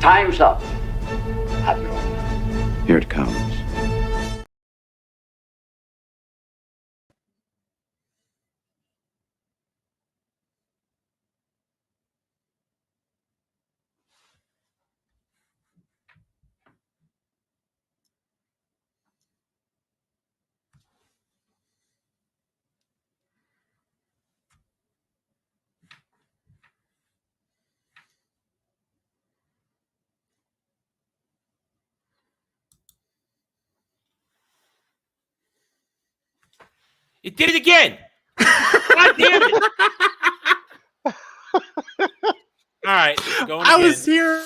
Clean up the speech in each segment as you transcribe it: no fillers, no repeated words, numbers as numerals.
Time's up. Admiral. Here it comes. It did it again. God damn it. All right, going again. I was here.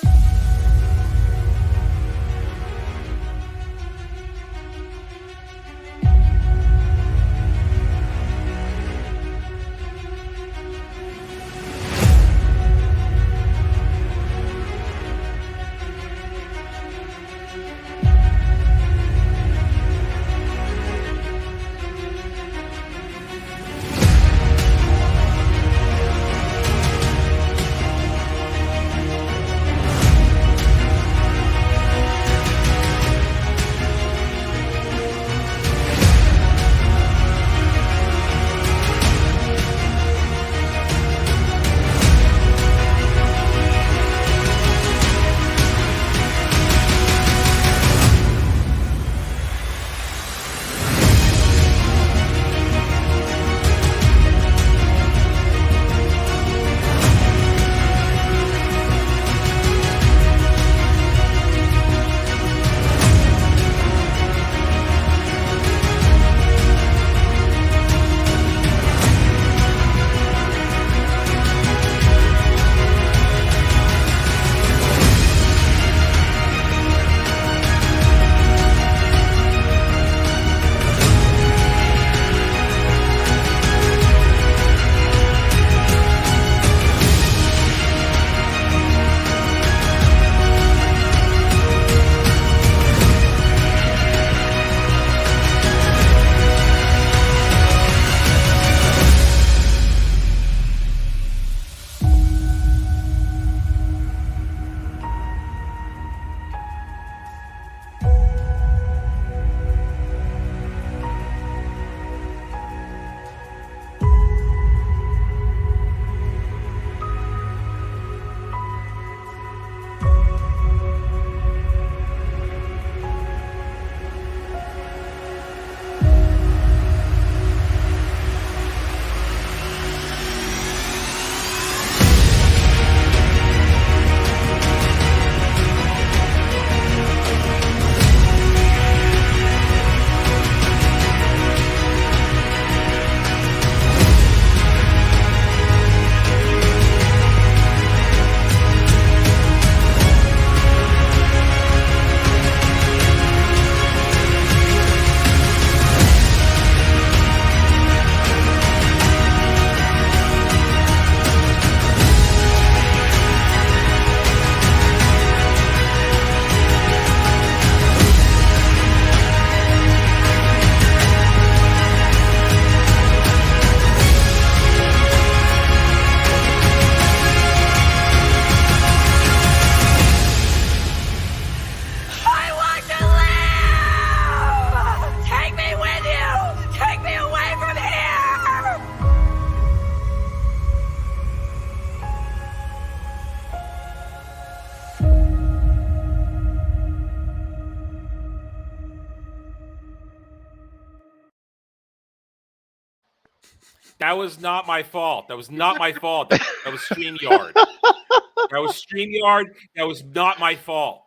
That was not my fault. That was not my fault. That was StreamYard. That was StreamYard. That was not my fault.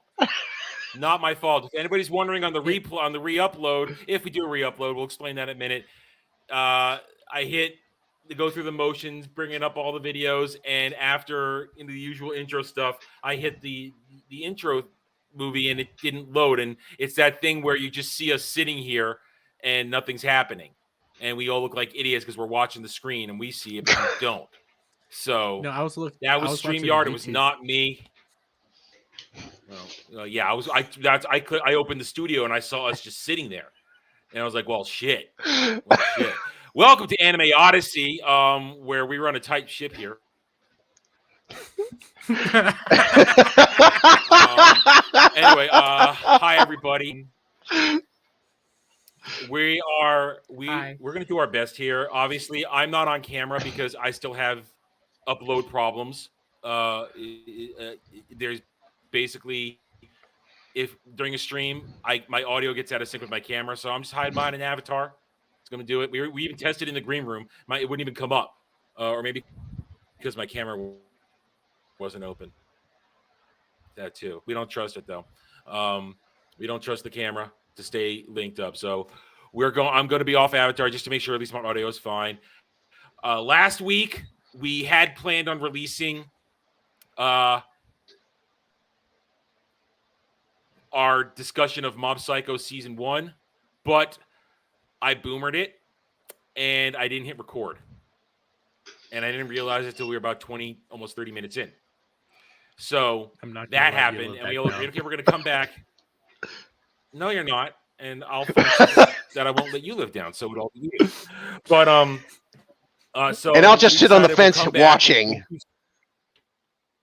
Not my fault. If anybody's wondering on the re-upload, if we do a re-upload, we'll explain that in a minute. I hit to go through the motions, bringing up all the videos, and after the usual intro stuff, I hit the intro movie and it didn't load. And it's that thing where you just see us sitting here and nothing's happening. And we all look like idiots because we're watching the screen and we see it, but we don't. So No, I was looking. That was StreamYard. It was not me. Well, yeah, I opened the studio and I saw us just sitting there, and I was like, "Well, shit." Well, shit. Welcome to Anime Odyssey, where we run a tight ship here. everybody. We're going to do our best here. Obviously, I'm not on camera because I still have upload problems. There's basically, if during a stream, my audio gets out of sync with my camera, so I'm just hiding behind an avatar. It's going to do it. We even tested in the green room. It wouldn't even come up, or maybe because my camera wasn't open. That too. We don't trust it though. We don't trust the camera to stay linked up. So I'm going to be off avatar just to make sure at least my audio is fine. Last week we had planned on releasing our discussion of Mob Psycho season 1, but I boomered it and I didn't hit record. And I didn't realize it until we were about 20, almost 30 minutes in. So that happened, and we okay, we're going to come back. No, you're not, and I'll finish that. I won't let you live down, so it all be you. But so and I'll just sit on the fence watching.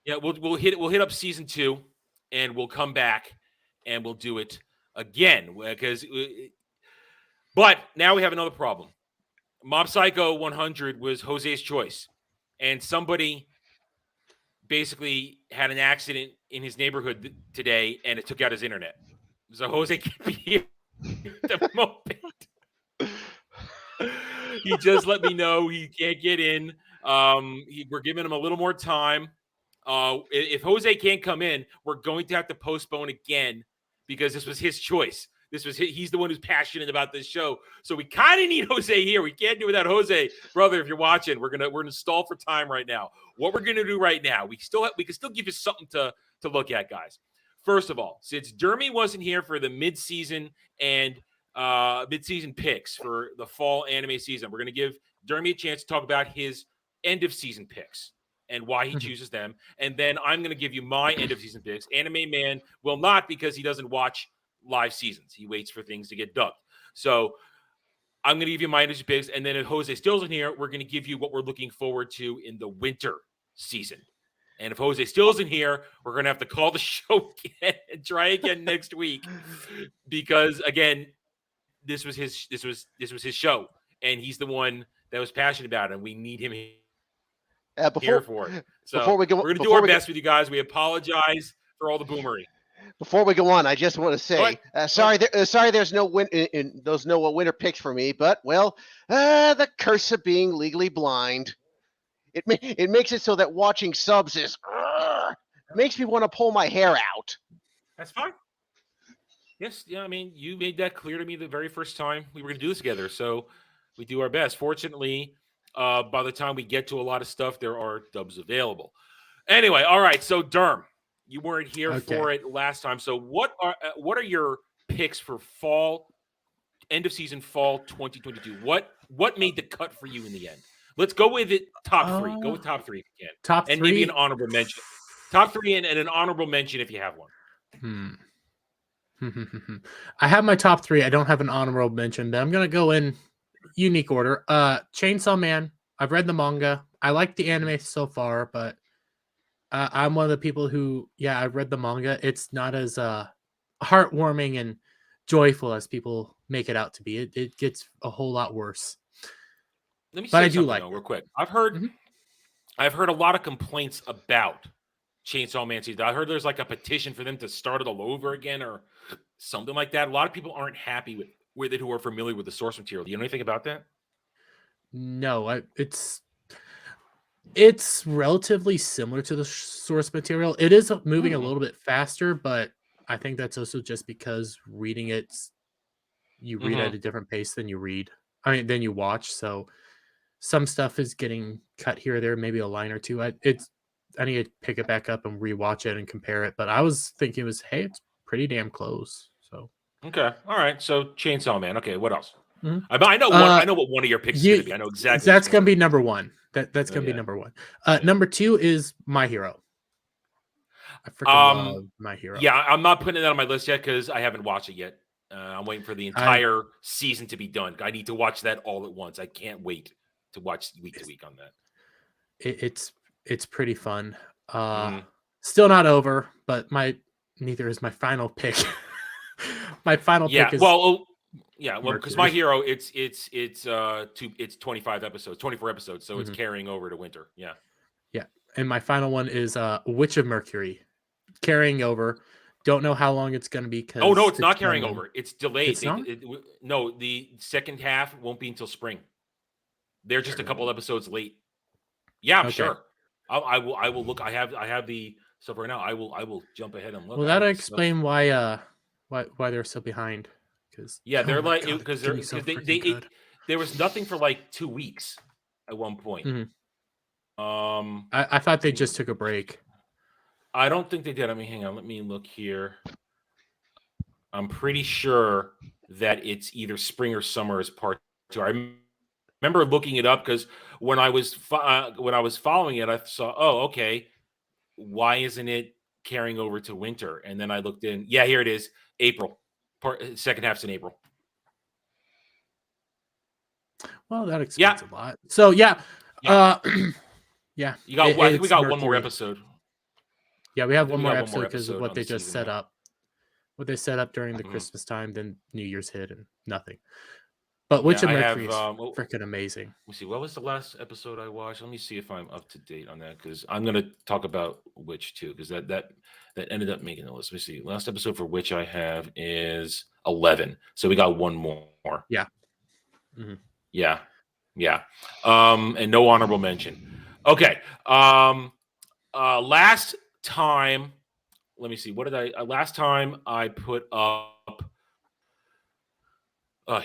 Yeah, we'll hit up season 2, and we'll come back and we'll do it again but now we have another problem. Mob Psycho 100 was Jose's choice, and somebody basically had an accident in his neighborhood today, and it took out his internet. So Jose can't be here at the moment. He just let me know he can't get in. We're giving him a little more time. If Jose can't come in, we're going to have to postpone again because this was his choice. He's the one who's passionate about this show. So we kind of need Jose here. We can't do without Jose. Brother, if you're watching, we're gonna stall for time right now. What we're gonna do right now, we can still give you something to look at, guys. First of all, since Dermy wasn't here for the mid-season and mid-season picks for the fall anime season, we're gonna give Dermy a chance to talk about his end-of-season picks and why he chooses them. And then I'm gonna give you my end-of-season picks. Anime Man will not, because he doesn't watch live seasons. He waits for things to get dubbed. So I'm going to give you my industry picks, and then if Jose still's in here, we're going to give you what we're looking forward to in the winter season. And if Jose still's in here, we're going to have to call the show again and try again next week, because again, this was his show, and he's the one that was passionate about it, and we need him here for it. So we're going to do our best with you guys. We apologize for all the boomery. Before we go on, I just want to say, sorry, there's no winter picks for me, but the curse of being legally blind. It makes it so that watching subs makes me want to pull my hair out. That's fine. Yes, yeah. I mean, you made that clear to me the very first time we were going to do this together, so we do our best. Fortunately, by the time we get to a lot of stuff, there are dubs available. Anyway, all right. So Derm, you weren't here for it last time. So what are your picks for end of season fall 2022? What made the cut for you in the end? Let's go with it. Top 3. Go with top 3 if you can. Top 3 and maybe an honorable mention. Top 3 and an honorable mention if you have one. I have my top 3. I don't have an honorable mention, but I'm gonna go in unique order. Chainsaw Man. I've read the manga. I like the anime so far, but I'm one of the people who, I've read the manga. It's not as heartwarming and joyful as people make it out to be. It gets a whole lot worse. Let me say something though, real quick. I've heard a lot of complaints about Chainsaw Man season. I heard there's like a petition for them to start it all over again or something like that. A lot of people aren't happy with it who are familiar with the source material. Do you know anything about that? No, it's relatively similar to the source material. It is moving a little bit faster, but I think that's also just because reading it, you read at a different pace than than you watch. So some stuff is getting cut here or there, maybe a line or two. I need to pick it back up and rewatch it and compare it. But I was thinking it's pretty damn close. So okay, all right. So Chainsaw Man. Okay, what else? I know what one of your picks is going to be. I know exactly. That's going to be number 1. That's going to be number 1. Number 2 is My Hero. I freaking love My Hero. Yeah, I'm not putting that on my list yet because I haven't watched it yet. I'm waiting for the entire season to be done. I need to watch that all at once. I can't wait to watch week to week on that. It's pretty fun. Still not over, but neither is my final pick. my final Yeah. pick is Well, yeah. Well, because my Mercury. hero, it's 25 episodes, 24 episodes, so it's Mhm. carrying over to winter. Yeah. Yeah, and my final one is Witch of Mercury, carrying over. Don't know how long it's going to be Oh no, because it's it's not carrying running. over. It's delayed. It's not. No, the second half won't be until spring. They're just a couple episodes late. Yeah, I'm Okay. sure. I will look. I have the stuff right now. I will jump ahead and look. Well, I have that'll this stuff. explain why they're so behind. Because Yeah, they're like God, because it's they're gonna be so because freaking good. there was nothing for like 2 weeks at one point. Mhm. Um, I thought they just took a break. I don't think they did. I mean, hang on. Let me look here. I'm pretty sure that it's either spring or summer as part 2. I remember looking it up because when I was following it, I saw, oh, okay, why isn't it carrying over to winter? And then I looked in. Yeah, here it is. April. Second half's in April. Well, that Yeah. explains a lot. So yeah, Yeah. yeah. You got. I think we it's got one more Mercury. episode. Yeah, we have I think one we more got one episode more because of episode what on they the just season. set up. What they set up during the Mhm. Christmas time, then New Year's hit, and nothing. But Yeah, Witch of I Mercury have. is Well, freaking amazing. let me see. What was the last episode I watched? Let me see if I'm up to date on that because I'm going to talk about Witch too because that ended up making the list. Let me see. Last episode for Witch I have is 11. So we got one more. Yeah. Mhm. Yeah. Yeah. And no honorable mention. Okay. Last time, let me see. What did I last time I put up?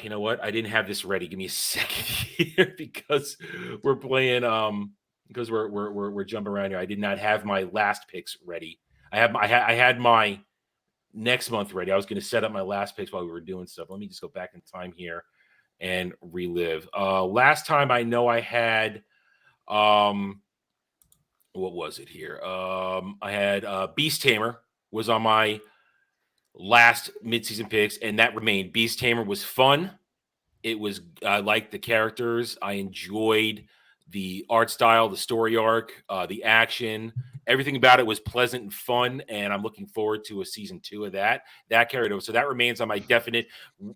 You know what? I didn't have this ready. Give me a second here because we're playing because we're jumping around here. I did not have my last picks ready. I had my next month ready. I was going to set up my last picks while we were doing stuff. Let me just go back in time here and relive. Last time I know I had what was it here? I had Beast Tamer was on my last midseason picks, and that remained. Beast Tamer was fun. It was I liked the characters. I enjoyed the art style, the story arc, the action. Everything about it was pleasant and fun, and I'm looking forward to a season 2 of that. That carried over, so that remains on my definite.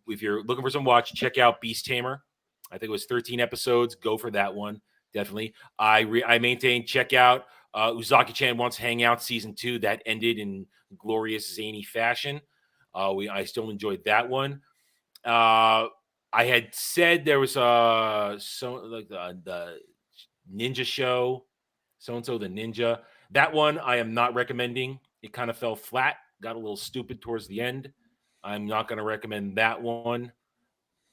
If you're looking for some watch, check out Beast Tamer. I think it was 13 episodes. Go for that one, definitely. I maintain. Check out Uzaki-chan Wants Hangout season 2. That ended in glorious zany fashion. I still enjoyed that one. I had said there was the ninja show, so and so the ninja. That one I am not recommending. It kind of fell flat, got a little stupid towards the end. I'm not going to recommend that one.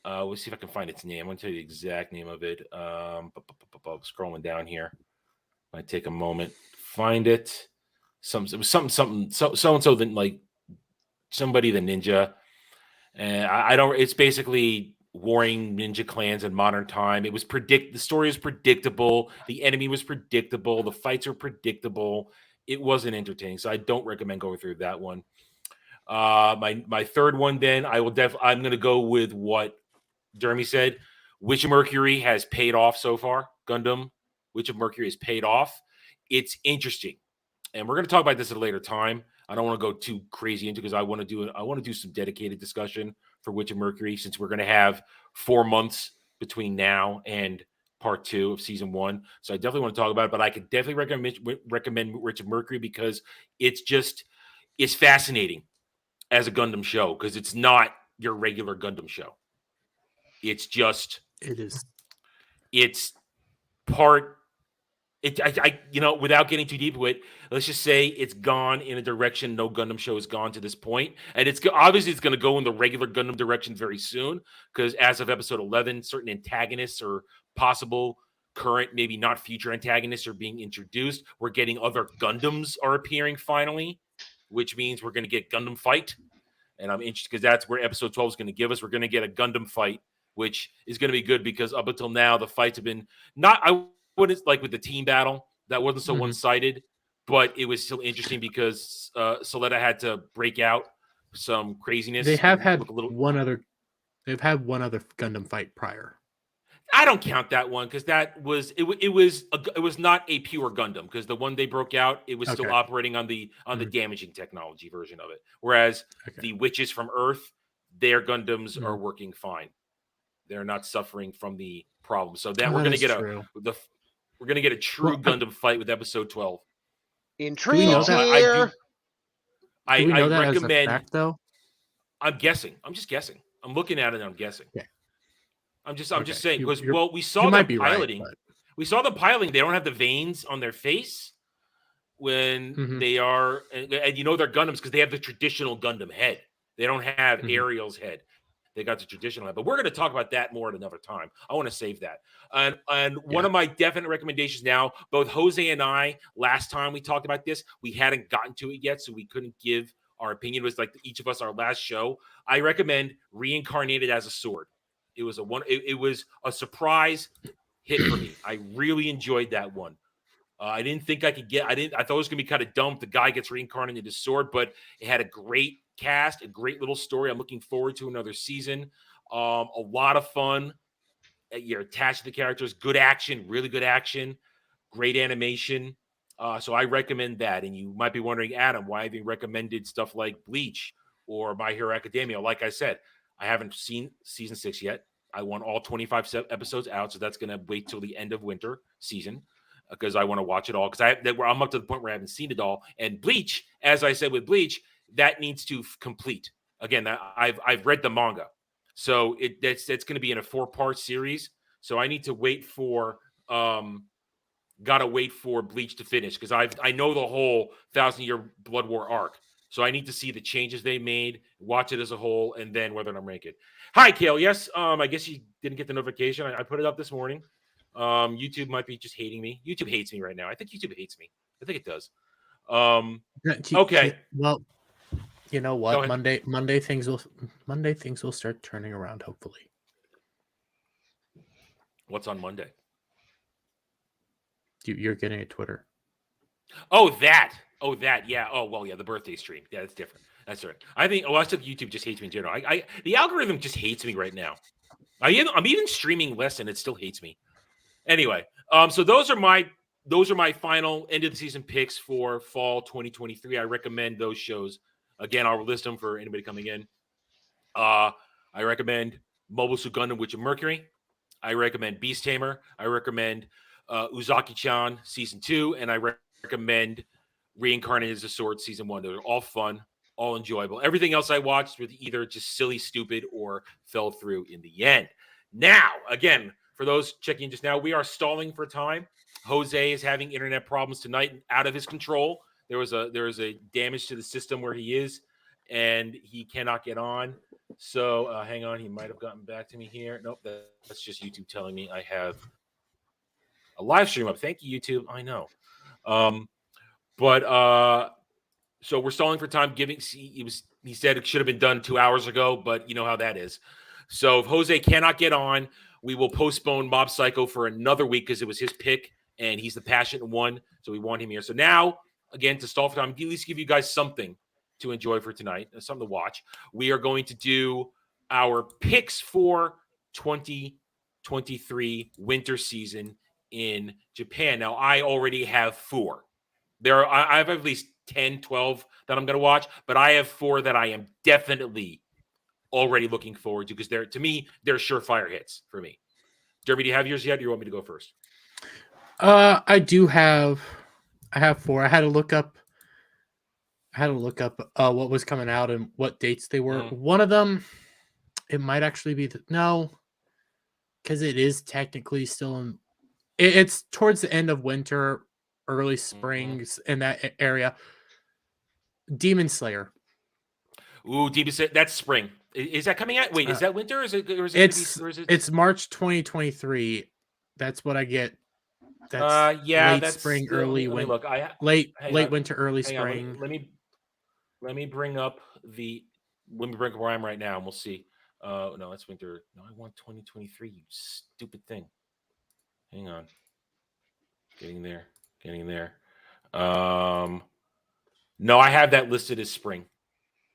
We'll see if I can find its name. I'm going to tell you the exact name of it. Scrolling down here, might take a moment. Find it. It was something. So and so then like somebody the ninja. And I don't. It's basically warring ninja clans in modern time. It was the story was predictable. The enemy was predictable. The fights are predictable. It wasn't entertaining, so I don't recommend going through that one. My third one, then I'm going to go with what Jeremy said. Witch of Mercury has paid off so far. Gundam, Witch of Mercury has paid off. It's interesting, and we're going to talk about this at a later time. I don't want to go too crazy into because I want to do some dedicated discussion for Witch of Mercury since we're going to have 4 months between now and part 2 of season 1. So I definitely want to talk about it, but I could definitely recommend Witch of Mercury because it's fascinating as a Gundam show because it's not your regular Gundam show. It's just It is. it's part. Without getting too deep with it, let's just say it's gone in a direction no Gundam show has gone to this point, and it's obviously it's going to go in the regular Gundam direction very soon because as of episode 11, certain antagonists or possible current, maybe not future antagonists are being introduced. We're getting other Gundams are appearing finally, which means we're going to get Gundam fight, and I'm interested because that's where episode 12 is going to give us. We're going to get a Gundam fight, which is going to be good because up until now the fights have been not. What it's like with the team battle that wasn't so one-sided, but it was still interesting because Soletta had to break out some craziness. They have had one other. They've had one other Gundam fight prior. I don't count that one because that was it was not a pure Gundam because the one they broke out it was still operating on the damaging technology version of it. Whereas the witches from Earth, their Gundams are Mhm. working fine. They're not suffering from the problem. So that Oh, we're that going to is get true. we're going to get a true Well, Gundam fight with episode 12. do we Intrigues know So that? I do here. Do we I know that as a recommend. fact, though? I'm guessing. I'm just guessing. I'm looking at it and I'm guessing. Okay. I'm just Okay. saying because well we You saw might them be right, piloting. but We saw them piloting. They don't have the veins on their face when Mhm. they are, and you know they're Gundams because they have the traditional Gundam head. They don't have Mhm. Ariel's head. They got the traditional head. But we're going to talk about that more at another time. I want to save that. And one Yeah. of my definite recommendations now, both Jose and I, last time we talked about this, we hadn't gotten to it yet, so we couldn't give our opinion. It was like each of us our last show. I recommend Reincarnated as a Sword. It was it was a surprise hit for me. I really enjoyed that one. I didn't think I could get. I thought it was gonna be kind of dumb. The guy gets reincarnated as Sword, but it had a great cast, a great little story. I'm looking forward to another season. A lot of fun. You're attached to the characters. Good action, really good action. Great animation. So I recommend that. And you might be wondering, Adam, why have you recommended stuff like Bleach or My Hero Academia? Like I said, I haven't seen season 6 yet. I want all 25 episodes out, so that's going to wait till the end of winter season because I want to watch it all. Because I'm up to the point where I haven't seen it all. And Bleach, as I said with Bleach, that needs to complete. Again, I've read the manga, so that's going to be in a 4-part series. So I need to wait for gotta wait for Bleach to finish because I know the whole 1,000-Year Blood War arc. So I need to see the changes they made, watch it as a whole, and then whether or not I'm rank it. Hi, Kale. Yes, I guess you didn't get the notification. I put it up this morning. YouTube might be just hating me. YouTube hates me right now. I think YouTube hates me. I think it does. Okay. Well, you know Go what? ahead. Monday things will start turning around. Hopefully, What's on Monday? you're getting a Twitter. Oh, that. Oh, that. Yeah. Oh, well, yeah. The birthday stream. Yeah, that's different. That's right. I think. Oh, I think YouTube just hates me in general. The algorithm just hates me right now. I'm even streaming less, and it still hates me. Anyway, so those are my final end of the season picks for fall 2023. I recommend those shows. Again, I'll list them for anybody coming in. I recommend Mobile Suit Gundam Witch of Mercury. I recommend Beast Tamer. I recommend Uzaki-chan Season 2. And I recommend Reincarnated as a Sword Season 1. They're all fun, all enjoyable. Everything else I watched was either just silly, stupid, or fell through in the end. Now, again, for those checking just now, we are stalling for time. Jose is having internet problems tonight, out of his control. There is a damage to the system where he is, and he cannot get on. So hang on, he might have gotten back to me here. Nope, that's just YouTube telling me I have a live stream up. Thank you, YouTube. I know. But so we're stalling for time. He said it should have been done 2 hours ago, but you know how that is. So if Jose cannot get on, we will postpone Mob Psycho for another week because it was his pick and he's the passionate one. So we want him here. So now, again, to stall for time, at least give you guys something to enjoy for tonight, something to watch. We are going to do our picks for 2023 winter season in Japan. Now, I already have 4. I have at least 10, 12 that I'm going to watch, but I have 4 that I am definitely already looking forward to because they're surefire hits for me. Derby, do you have yours yet? Or you want me to go first? I have 4. I had to look up what was coming out and what dates they were. Mhm. One of them, it might actually be no, because it is technically still in. It's towards the end of winter, early springs in that area. Demon Slayer. Ooh, Demon Slayer, that's spring. Is that coming out? Wait, is that winter? Or is it It's March 2023. That's what I get. That's yeah, late that's spring, still, early let me winter, look. late Hang on. winter, early Hang on. spring. Let me bring up where I am right now and we'll see. No, that's winter. No, I want 2023, you stupid thing. Hang on. Getting there. No, I have that listed as spring.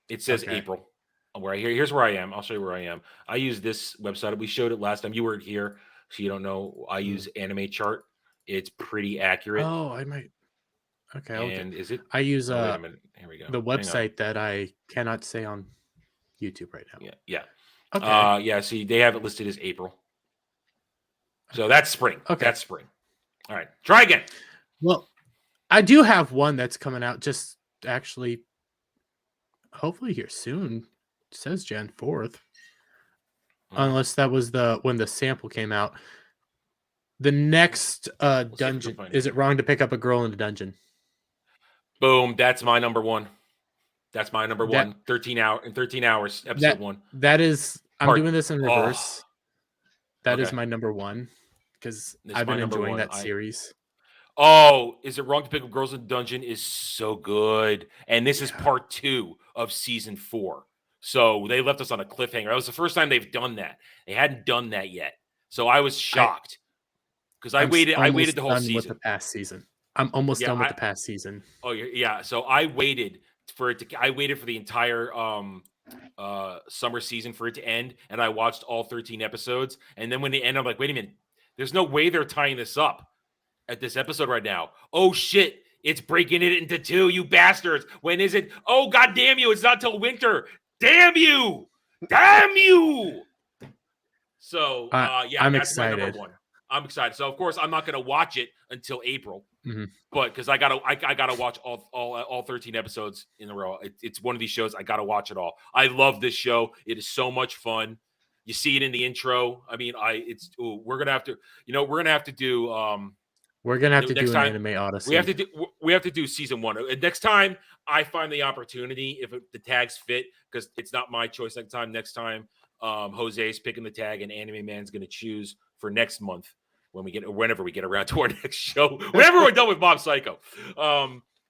It says Okay. April. Here's where I am. I'll show you where I am. I use this website. We showed it last time. You weren't here, so you don't know. I use Anime Chart. It's pretty accurate. Oh, I might. Okay. And is it? I use Oh, wait a minute. Here we go. the Hang on. website that I cannot say on. YouTube right now. Yeah. Okay. Yeah. See, they have it listed as April. So that's spring. Okay. That's spring. All right. Try again. Well, I do have one that's coming out just actually, hopefully here soon. It says Jan 4th. Unless that was when the sample came out. The next dungeon. Is it wrong to pick up a girl in the dungeon? Boom. That's my number one. That's my number one. 13 hours, episode 1. That is, I'm doing this in reverse. That is Okay. my number one because It's I've been my number enjoying one. that series. Oh, Is It Wrong to Pick Up Girls in the Dungeon is so good. And this is part 2 of season 4. So they left us on a cliffhanger. That was the first time they've done that. They hadn't done that yet. So I was shocked because I waited the whole season. With the past season. I'm almost done with the past season. Oh yeah. So I waited for it to. I waited for the entire summer season for it to end, and I watched all 13 episodes. And then when they end, I'm like, wait a minute. There's no way they're tying this up at this episode right now. Oh shit. It's breaking it into 2, you bastards. When is it? Oh, god damn you. It's not till winter. Damn you. Damn you. So, I'm that's excited. my number one. I'm excited. So, of course, I'm not going to watch it until April. Mm-hmm. But because I gotta watch all 13 episodes in a row. It's one of these shows I gotta watch it all. I love this show. It is so much fun. You see it in the intro. I mean, we're gonna have to do We're gonna have to do an time, anime Odyssey. We have to do season 1. Next time I find the opportunity, if the tags fit, because it's not my choice next time Jose's picking the tag and Anime Man's gonna choose for next month. Whenever we get around to our next show, whenever we're done with Mob Psycho.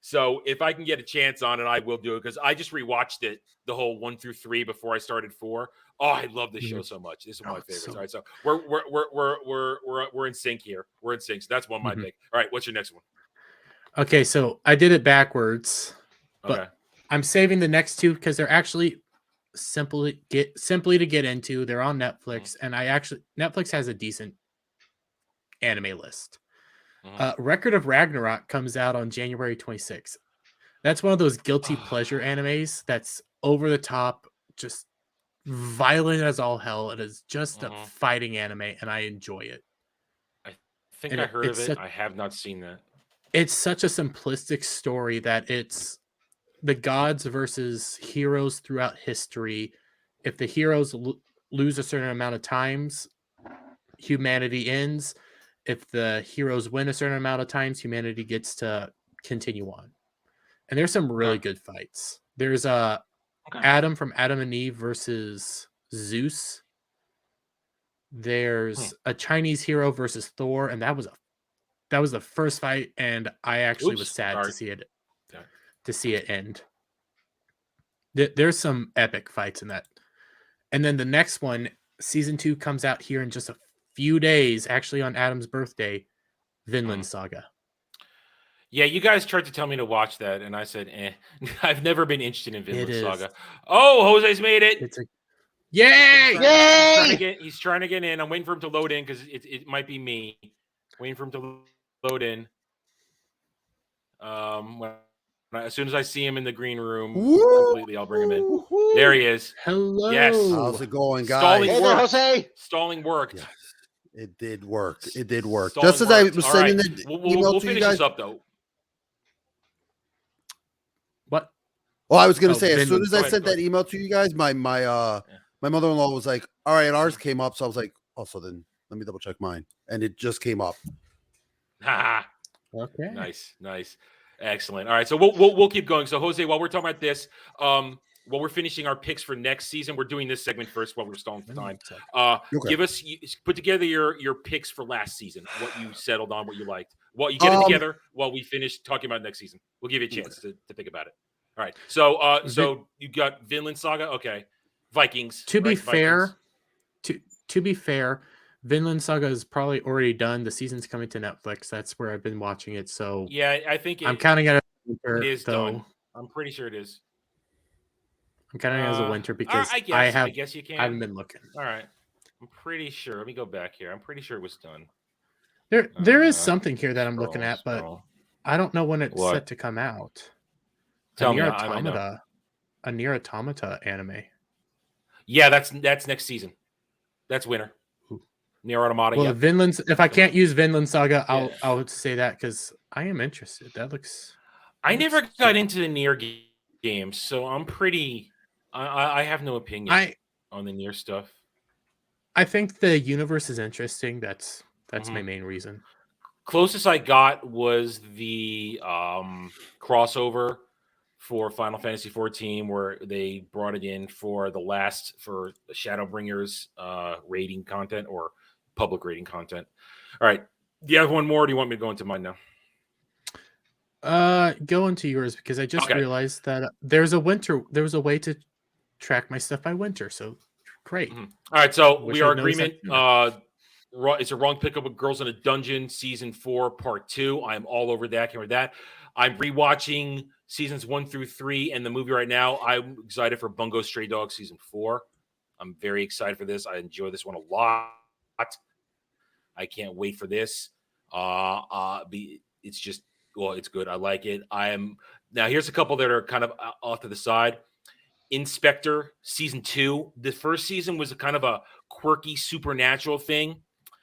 So if I can get a chance on it, I will do it because I just rewatched it, the whole 1 through 3 before I started 4. Oh, I love this show so much. This is one of my favorites. All right, so we're in sync here. We're in sync. So that's one of my pick. All right, what's your next one? Okay, so I did it backwards, but Okay. I'm saving the next 2 because they're actually simply to get into. They're on Netflix, and Netflix has a decent anime list. Record of Ragnarok comes out on January 26th. That's one of those guilty pleasure animes that's over the top, just violent as all hell. It is just a fighting anime, and I enjoy it. I think I heard of it. I have not seen that. It's such a simplistic story that it's the gods versus heroes throughout history. If the heroes lose a certain amount of times, humanity ends. If the heroes win a certain amount of times, humanity gets to continue on. And there's some really good fights. There's Adam from Adam and Eve versus Zeus. There's a Chinese hero versus Thor, and that was the first fight, and I actually was sad to see it end. There's some epic fights in that. And then the next one, season 2, comes out here in just a few days, actually on Adam's birthday, Vinland Saga. Yeah, you guys tried to tell me to watch that, and I said, I've never been interested in Vinland Saga. Is. Oh, Jose's made it. Yay! Yay! He's trying to get in. I'm waiting for him to load in because it might be me. Waiting for him to load in. As soon as I see him in the green room, completely, I'll bring him in. There he is. Hello. Yes. How's it going, guys? Stalling worked. Jose. Stalling worked. Yes. It did work. It did work. Stalling Just as I worked. was All sending right. the We'll email to you finish guys. this up, though. What? Well, I was going to say, as soon Vinland. as I sent that email to you guys, my mother-in-law was like, all right, ours came up. So I was like, oh, so then let me double check mine. And it just came up. Okay. Nice. Excellent. All right, so we'll keep going. So Jose, while we're talking about this, while we're finishing our picks for next season, we're doing this segment first while we're stalling for time. Put together your picks for last season, what you settled on, what you liked. Well, you get it together while we finish talking about next season. We'll give you a chance to think about it. All right. So so you got Vinland Saga, okay. Vikings. To be fair, Vinland Saga is probably already done. The season's coming to Netflix. That's where I've been watching it. So yeah, I think I'm counting it as winter. It is done. I'm pretty sure it is. I'm counting it as a winter because I guess you can. I haven't been looking. All right. I'm pretty sure. Let me go back here. I'm pretty sure it was done. There is something here that I'm looking at, but I don't know when it's set to come out. Tell me. A Nier Automata anime. Yeah, that's next season. That's winter. Near Automata. Well, Yeah. If I can't use Vinland Saga, Yeah. I'll say that because I am interested. That looks. I never looks got cool. into the Nier games, so I'm pretty. I have no opinion on the Nier stuff. I think the universe is interesting. That's my Mhm. main reason. Closest I got was the crossover for Final Fantasy 14, where they brought it in for Shadowbringers rating content or public rating content. All right. Do you have one more? Or do you want me to go into mine now? Go into yours because I just Okay. realized that there was a way to track my stuff by winter. So great. Mhm. All right. So Wish we are I'd noticed that agreement. sooner. It's a wrong pickup with Girls in a Dungeon season 4 part 2. I'm all over that. Can't read that. I'm rewatching seasons 1 through 3 and the movie right now. I'm excited for Bungo Stray Dogs season 4. I'm very excited for this. I enjoy this one a lot. I can't wait for this. It's just it's good. I like it. Now. Here's a couple that are kind of off to the side. Inspector season 2. The first season was a kind of a quirky supernatural thing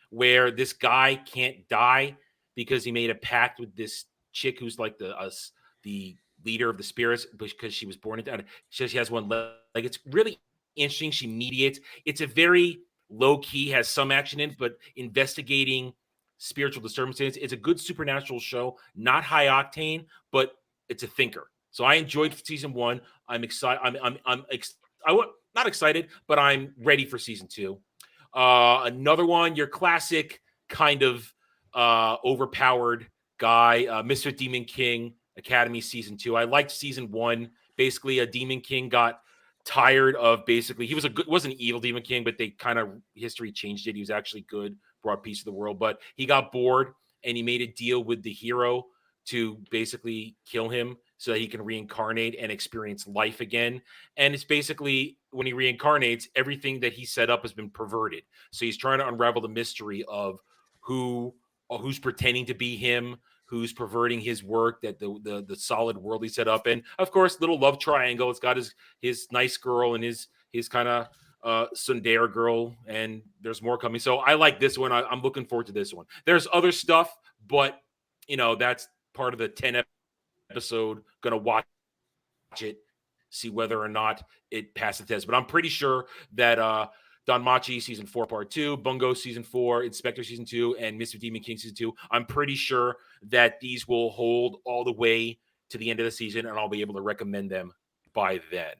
where this guy can't die because he made a pact with this chick who's like the leader of the spirits because she was born into. She has one leg. Like it's really interesting. She mediates. It's a very low key, has some action in, but investigating spiritual disturbances. It's a good supernatural show, not high octane, but it's a thinker. So I enjoyed season 1. I'm excited. Not excited, but I'm ready for season 2. Another one, your classic kind of overpowered guy, Misfit Demon King Academy season 2. I liked season 1. Basically, a Demon King got tired of he wasn't an evil Demon King, but they kind of history changed it. He was actually good, brought peace to the world, but he got bored and he made a deal with the hero to basically kill him so that he can reincarnate and experience life again. And it's basically when he reincarnates, everything that he set up has been perverted. So he's trying to unravel the mystery of who's pretending to be him, who's perverting his work, that the solid world he set up. And of course, little love triangle. It's got his nice girl and his kind of tsundere girl, and there's more coming. So I like this one. I'm looking forward to this one. There's other stuff, but that's part of the 10 episode. Gonna watch it, see whether or not it passes the test. But I'm pretty sure that Danmachi season 4 part 2, Bungo season 4, Inspector season 2, and Mr. Demon King season 2. I'm pretty sure that these will hold all the way to the end of the season, and I'll be able to recommend them by then.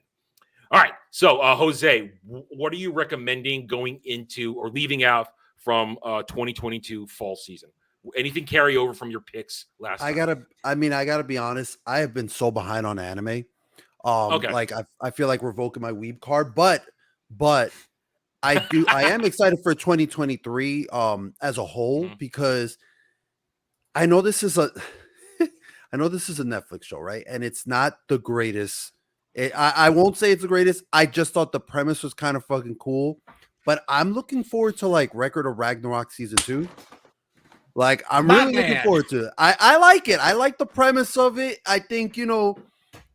All right. So Jose, what are you recommending going into or leaving out from 2022 fall season? Anything carry over from your picks last time? I gotta be honest. I have been so behind on anime. Okay. Like I feel like revoking my weeb card, but I am excited for 2023 as a whole because I know this is a Netflix show, right? And it's not the greatest. I won't say it's the greatest. I just thought the premise was kind of fucking cool, but I'm looking forward to like Record of Ragnarok season 2. Like I'm really looking forward to it. I like it. I like the premise of it. I think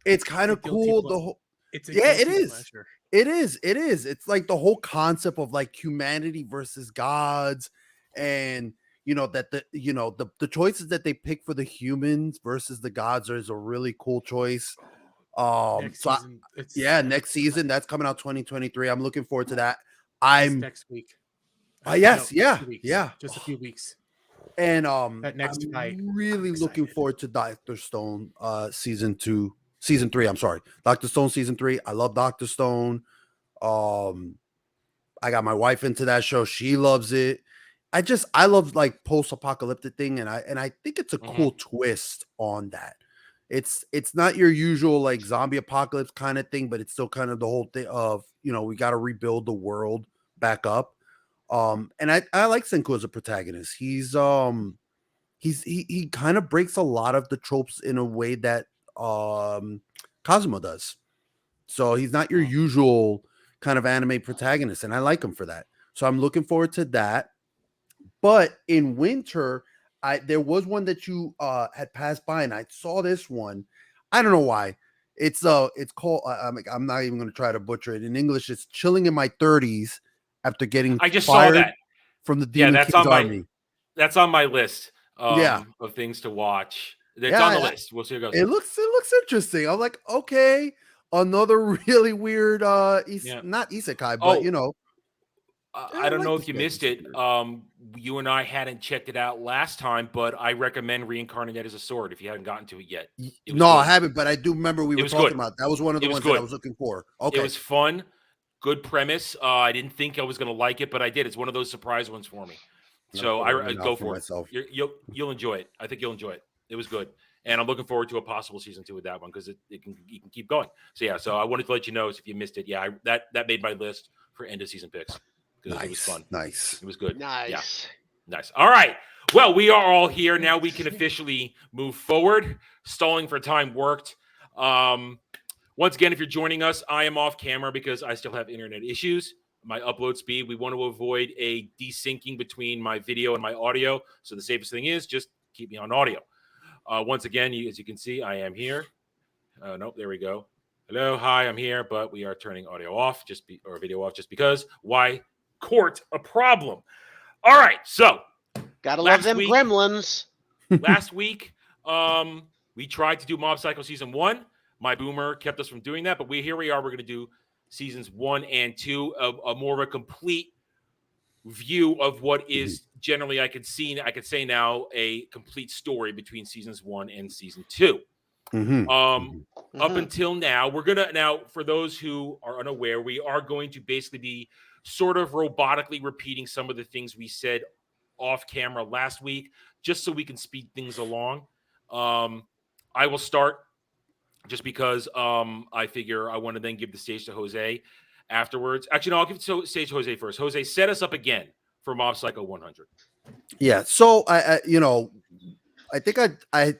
it's kind of cool. It is. Pleasure. It is. It's like the whole concept of like humanity versus gods, and that the choices that they pick for the humans versus the gods is a really cool choice. Next season that's coming out 2023. I'm looking forward to that. Next week. Yes, no, yeah, just a few weeks. And that next I'm fight, really looking forward to Dr. Stone season 3. I'm sorry, Dr. Stone season 3. I love Dr. Stone. I got my wife into that show. She loves it. I love like post-apocalyptic thing, and I think it's a cool twist on that. It's not your usual like zombie apocalypse kind of thing, but it's still kind of the whole thing of we got to rebuild the world back up. And I like Senku as a protagonist. He kind of breaks a lot of the tropes in a way that Kazuma does. So he's not your usual kind of anime protagonist, and I like him for that. So I'm looking forward to that. But in winter, there was one that you had passed by, and I saw this one. I don't know why. It's called. I'm not even going to try to butcher it in English. It's chilling in my 30s after getting I just saw fired that. from the Yeah, Demon that's King's on my army. that's on my list Yeah. of things to watch. It's Yeah, on the list. We'll see how it goes. It looks interesting. I'm like, okay, another really weird Yeah. not isekai, but Oh, you know, I don't like know this if you guy. missed it. You and I hadn't checked it out last time, but I recommend Reincarnate as a Sword if you haven't gotten to it yet. It was No, good. I haven't, but I do remember we It were was talking good. about that. Was one of the It was ones that I good. was looking for. It Okay. was fun, good premise. I didn't think I was going to like it, but I did. It's one of those surprise ones for me. So I go for it. myself. You'll enjoy it. I think you'll enjoy it. It was good, and I'm looking forward to a possible season 2 with that one because you can keep going. So yeah, so I wanted to let you know if you missed it. Yeah, that made my list for end of season picks because it was fun. Nice. It was good. Nice. Yeah. Nice. All right. Well, we are all here now. We can officially move forward. Stalling for time worked. Once again, if you're joining us, I am off camera because I still have internet issues. My upload speed. We want to avoid a desyncing between my video and my audio. So the safest thing is just keep me on audio. Once again, as you can see, I am here. Nope, there we go. Hello, hi, I'm here, but we are turning audio off, or video off, just because. Why court a problem? All right, so Gotta love them gremlins. last week, we tried to do Mob Psycho season 1. My boomer kept us from doing that, but here we are. We're going to do seasons 1 and 2 of a more of a complete view of what is generally I could say now a complete story between seasons 1 and season 2. Up until now, for those who are unaware, we are going to basically be sort of robotically repeating some of the things we said off camera last week, just so we can speed things along. I will start just because I figure I want to then give the stage to Jose afterwards. Actually, no, I'll give the stage to Jose first. Jose, set us up again for Mob Psycho 100. Yeah. So I think I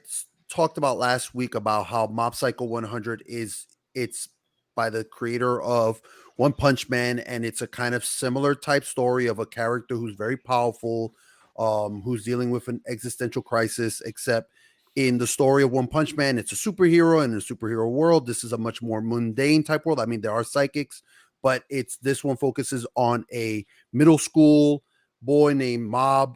talked about last week about how Mob Psycho 100 it's by the creator of One Punch Man, and it's a kind of similar type story of a character who's very powerful, who's dealing with an existential crisis, except in the story of One Punch Man, it's a superhero, and in a superhero world, this is a much more mundane type world. I mean, there are psychics, but this one focuses on a middle school boy named Mob,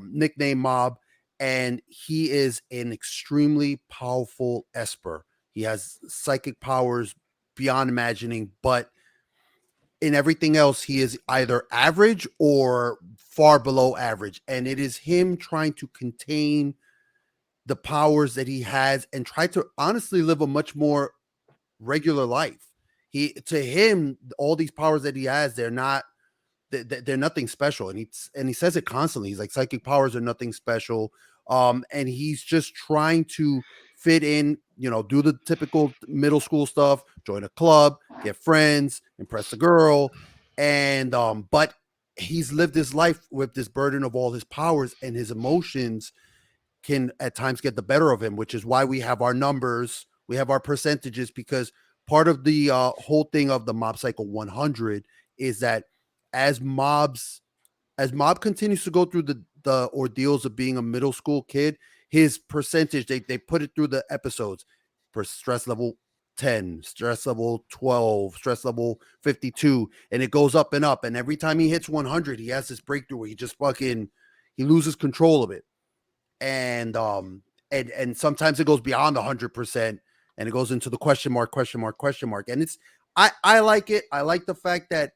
nickname Mob, and he is an extremely powerful Esper. He has psychic powers beyond imagining, but in everything else, he is either average or far below average. And it is him trying to contain the powers that he has and try to honestly live a much more regular life. To him, all these powers that he has, they're nothing special. And he says it constantly. He's like, psychic powers are nothing special. And he's just trying to fit in, do the typical middle school stuff, join a club, get friends, impress a girl. And but he's lived his life with this burden of all his powers, and his emotions can at times get the better of him, which is why we have our numbers, we have our percentages, because part of the whole thing of the Mob Psycho 100 is that as Mob continues to go through the ordeals of being a middle school kid, his percentage, they put it through the episodes, for stress level 10, stress level 12, stress level 52, and it goes up and up. And every time he hits 100, he has this breakthrough where he loses control of it. And sometimes it goes beyond 100%, and it goes into the question mark. And I like it. I like the fact that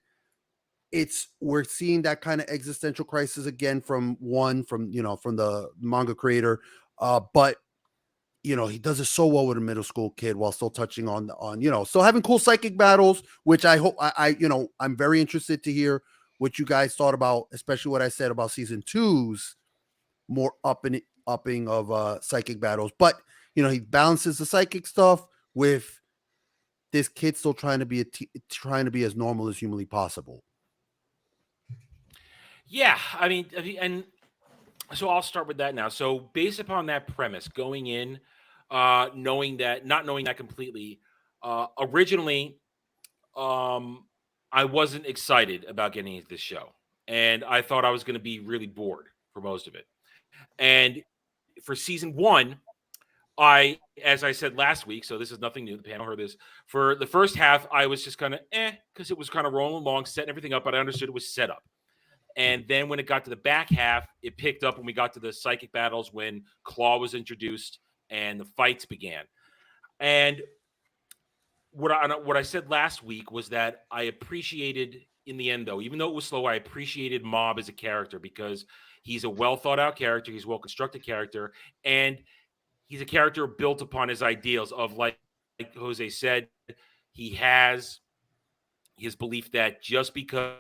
we're seeing that kind of existential crisis again from the manga creator, but he does it so well with a middle school kid while still touching on still having cool psychic battles, which I hope I'm very interested to hear what you guys thought about, especially what I said about season 2's more upping of psychic battles. But he balances the psychic stuff with this kid still trying to be as normal as humanly possible. Yeah, I mean, and so I'll start with that now. So based upon that premise, going in, not knowing that completely, originally, I wasn't excited about getting into this show, and I thought I was going to be really bored for most of it. And for season 1, as I said last week, so this is nothing new. The panel heard this. For the first half, I was just kind of because it was kind of rolling along, setting everything up, but I understood it was set up. And then when it got to the back half, it picked up when we got to the psychic battles when Claw was introduced and the fights began. And what I said last week was that I appreciated, in the end, though, even though it was slow, I appreciated Mob as a character because he's a well thought out character, he's a well constructed character, and he's a character built upon his ideals of, like Jose said, he has his belief that just because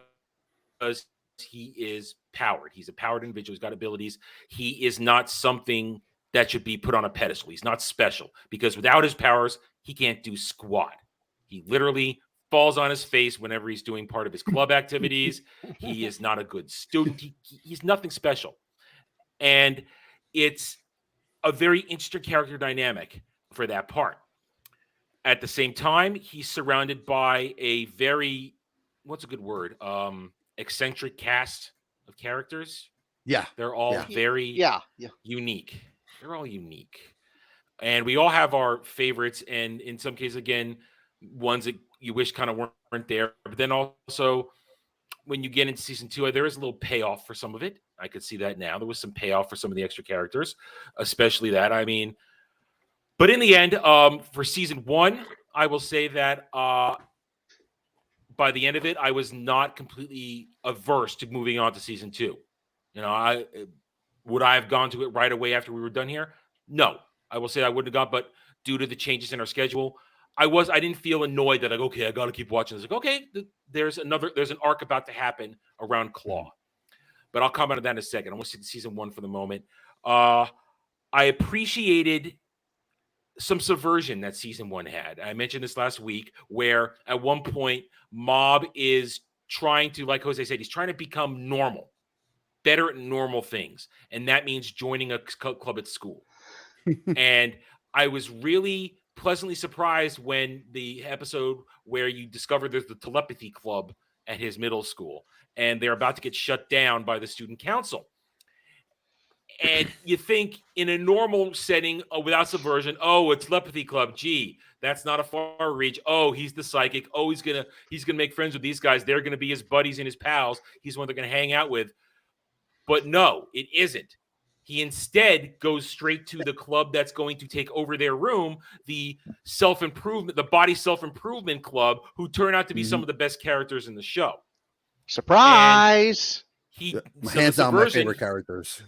he is powered, he's a powered individual, he's got abilities, he is not something that should be put on a pedestal. He's not special because without his powers, he can't do squat. He literally falls on his face whenever he's doing part of his club activities. He is not a good student. He's nothing special. And it's a very interesting character dynamic for that part. At the same time, he's surrounded by a very, what's a good word? Eccentric cast of characters. Yeah. They're all very unique. They're all unique. And we all have our favorites. And in some cases, again, ones that you wish kind of weren't there. But then also, when you get into season 2, there is a little payoff for some of it. I could see that now. There was some payoff for some of the extra characters, especially that. I mean, but in the end, for season 1, I will say that by the end of it, I was not completely averse to moving on to season 2. You know, would I have gone to it right away after we were done here? No, I will say I wouldn't have gone, but due to the changes in our schedule, I didn't feel annoyed that, like, okay, I got to keep watching this. Like, okay, there's an arc about to happen around Claw, but I'll comment on that in a second. I want to see season 1 for the moment. I appreciated some subversion that season 1 had. I mentioned this last week, where at one point Mob is trying to, like Jose said, he's trying to become normal, better at normal things. And that means joining a club at school. And I was really pleasantly surprised when the episode where you discover there's the telepathy club at his middle school, and they're about to get shut down by the student council. And you think in a normal setting without subversion, oh, it's telepathy club. Gee, that's not a far reach. Oh, he's the psychic. Oh, he's gonna make friends with these guys. They're gonna be his buddies and his pals. He's one they're gonna hang out with. But no, it isn't. He instead goes straight to the club that's going to take over their room, the body self-improvement club, who turn out to be some of the best characters in the show. Surprise! Hands down my favorite characters.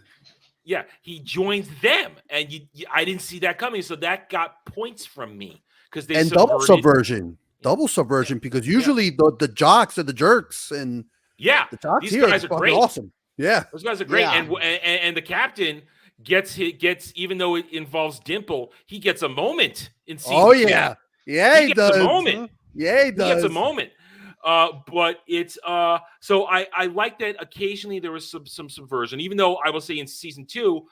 Yeah, he joins them, and I didn't see that coming, so that got points from me because they double subversion, because usually the jocks are the jerks, and the jocks these guys are great, awesome. Yeah, those guys are great, and the captain gets even though it involves Dimple, he gets a moment in season 2. He does a moment. Yeah, he does. He gets a moment. But it's so I like that occasionally there was some subversion, even though I will say in season 2,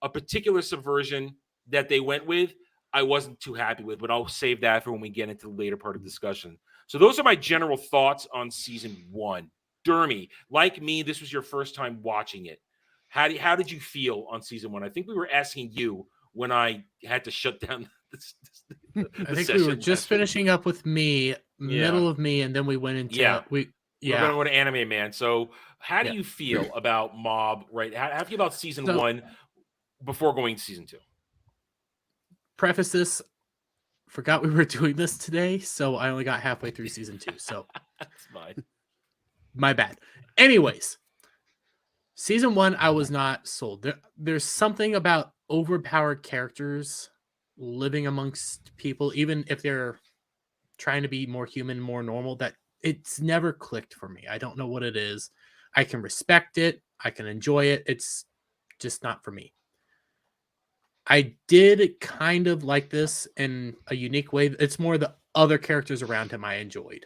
a particular subversion that they went with, I wasn't too happy with, but I'll save that for when we get into the later part of the discussion. So those are my general thoughts on season 1. Dermy, like me, this was your first time watching it. How did you feel on season 1? I think we were asking you when I had to shut down the I think we were just finishing up with me, middle of me, and then we went into we're gonna go to Anime Man. So how do you feel about Mob, right? How do you feel about season 1 before going to season 2? Preface this, forgot we were doing this today, so I only got halfway through season 2. So that's fine. My bad. Anyways, season 1, I was not sold. There's something about overpowered characters living amongst people, even if they're trying to be more human, more normal, that it's never clicked for me. I don't know what it is. I can respect it. I can enjoy it. It's just not for me. I did kind of like this in a unique way. It's more the other characters around him I enjoyed.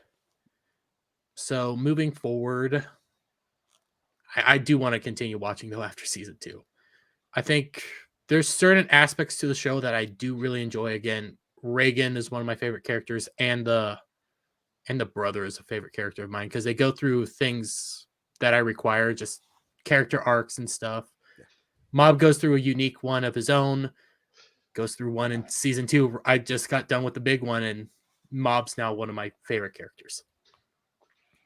So moving forward, I do want to continue watching though after season 2. I think there's certain aspects to the show that I do really enjoy. Again, Reagan is one of my favorite characters, and the brother is a favorite character of mine because they go through things that I require, just character arcs and stuff. Yeah. Mob goes through a unique one of his own, goes through 1 and season 2. I just got done with the big one, and Mob's now one of my favorite characters.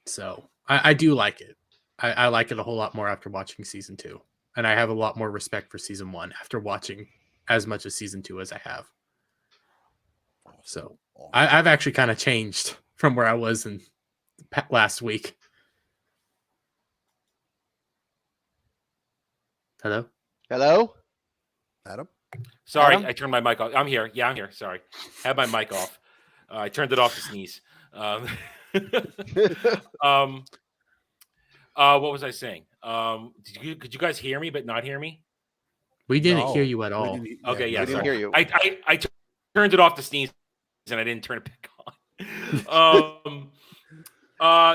So I do like it. I like it a whole lot more after watching season 2. And I have a lot more respect for season 1 after watching as much of season 2 as I have. So I've actually kind of changed from where I was in last week. Hello? Hello? Adam? Sorry, Adam? I turned my mic off. I'm here. Yeah, I'm here. Sorry. Had my mic off. I turned it off to sneeze. What was I saying? Could you guys hear me but not hear me? We didn't hear you at all. Okay, yeah, we didn't hear you. I turned it off to sneeze and I didn't turn it back on.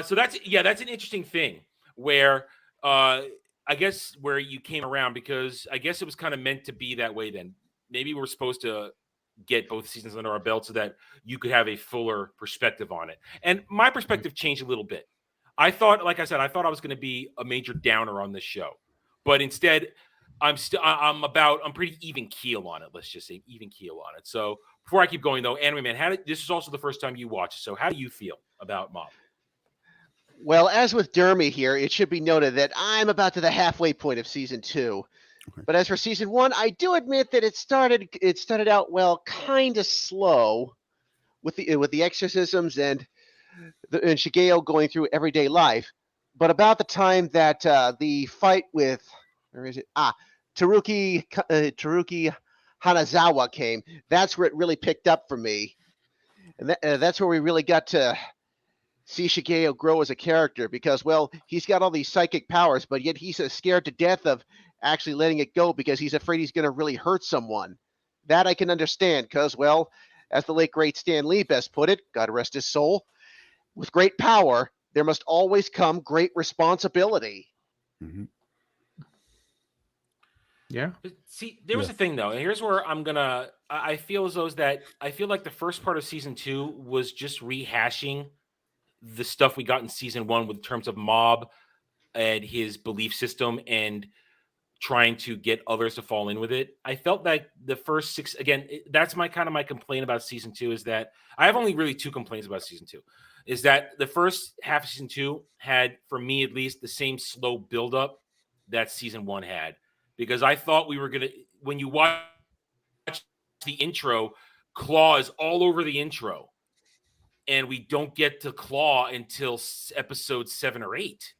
So that's an interesting thing where I guess where you came around, because I guess it was kind of meant to be that way then. Maybe we're supposed to get both seasons under our belt so that you could have a fuller perspective on it. And my perspective changed a little bit. I thought, like I said, I was going to be a major downer on this show, but instead I'm pretty even keel on it. Let's just say even keel on it. So before I keep going though, Anime Man, this is also the first time you watched it. So how do you feel about Mob? Well, as with Dermy here, it should be noted that I'm about to the halfway point of season 2. Okay. But as for season 1, I do admit that it started out well, kind of slow with the exorcisms and Shigeo going through everyday life. But about the time that the fight with Teruki Hanazawa came, that's where it really picked up for me, and that's where we really got to see Shigeo grow as a character, because, well, he's got all these psychic powers, but yet he's scared to death of actually letting it go because he's afraid he's going to really hurt someone. That I can understand because, well, as the late great Stan Lee best put it, God rest his soul, with great power, there must always come great responsibility. Mm-hmm. Yeah. See, there was a thing though, and here's where I feel as though I feel like the first part of season 2 was just rehashing the stuff we got in season 1 with terms of Mob and his belief system and trying to get others to fall in with it. I felt like the first 6, again, that's my complaint about season 2 is that I have only really 2 complaints about season 2. Is that the first half of season 2 had, for me at least, the same slow buildup that season 1 had. Because I thought we were going to, when you watch the intro, Claw is all over the intro. And we don't get to Claw until episode 7 or 8.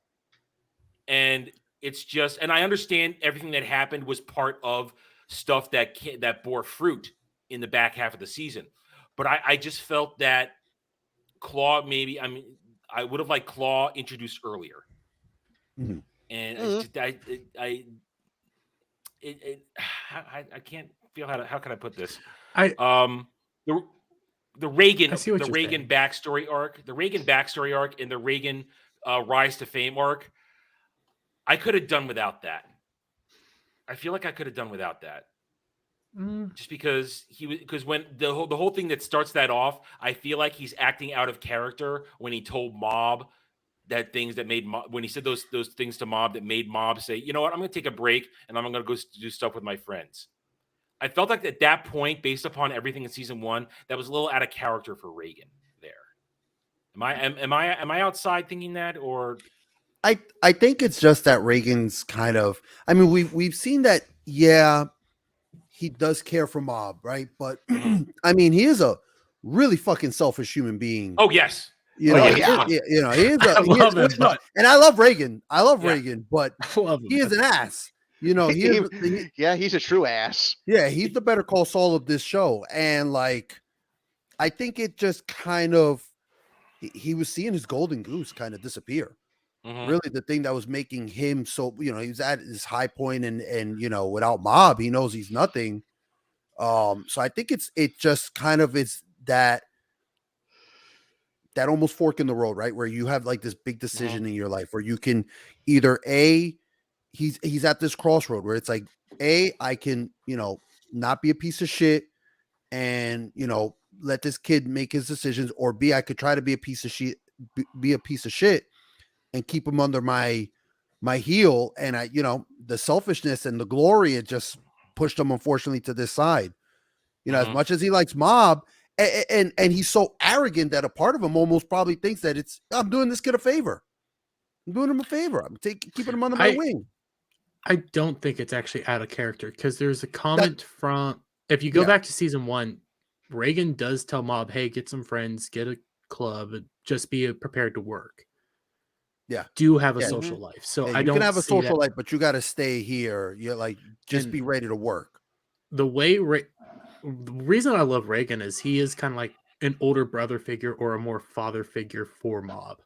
And it's just, and I understand everything that happened was part of stuff that bore fruit in the back half of the season. But I just felt that Claw I would have liked Claw introduced earlier. Mm-hmm. And I can't feel how can I put this? The Reagan backstory arc, and the Reagan rise to fame arc. I could have done without that. I feel like I could have done without that. Just because when the whole thing that starts that off, I feel like he's acting out of character when he told Mob that things that made when he said those things to Mob that made Mob say, you know what, I'm going to take a break and I'm going to go do stuff with my friends. I felt like at that point, based upon everything in season 1, that was a little out of character for Reagan there. Am I outside thinking that, or? I think it's just that Reagan's kind of, I mean, we've seen that, yeah, he does care for Mob, right? But I mean, he is a really fucking selfish human being. Oh, yes. He is and I love Reagan. Reagan, but he is an ass. He's a true ass. Yeah, he's the Better Call Saul of this show. And like, I think it just kind of, he was seeing his golden goose kind of disappear. Mm-hmm. Really, the thing that was making him so, he was at his high point, and without Mob, he knows he's nothing. So I think it just kind of is that almost fork in the road, right? Where you have like this big decision in your life where you can either he's at this crossroad where it's like, I can, not be a piece of shit and, let this kid make his decisions, or B, I could try to be a piece of shit and keep him under my heel. And the selfishness and the glory, it just pushed him, unfortunately, to this side. You know, as much as he likes Mob, and he's so arrogant that a part of him almost probably thinks that I'm doing this kid a favor. I'm doing him a favor. I'm keeping him under my wing. I don't think it's actually out of character because there's a comment from, if you go back to season 1, Reagan does tell Mob, hey, get some friends, get a club, and just be prepared to work. Yeah. Do have a social life. So I you don't can have a see social that. life, but you got to stay here. You're like, just be ready to work. The way the reason I love Reagan is he is kind of like an older brother figure or a more father figure for Mob.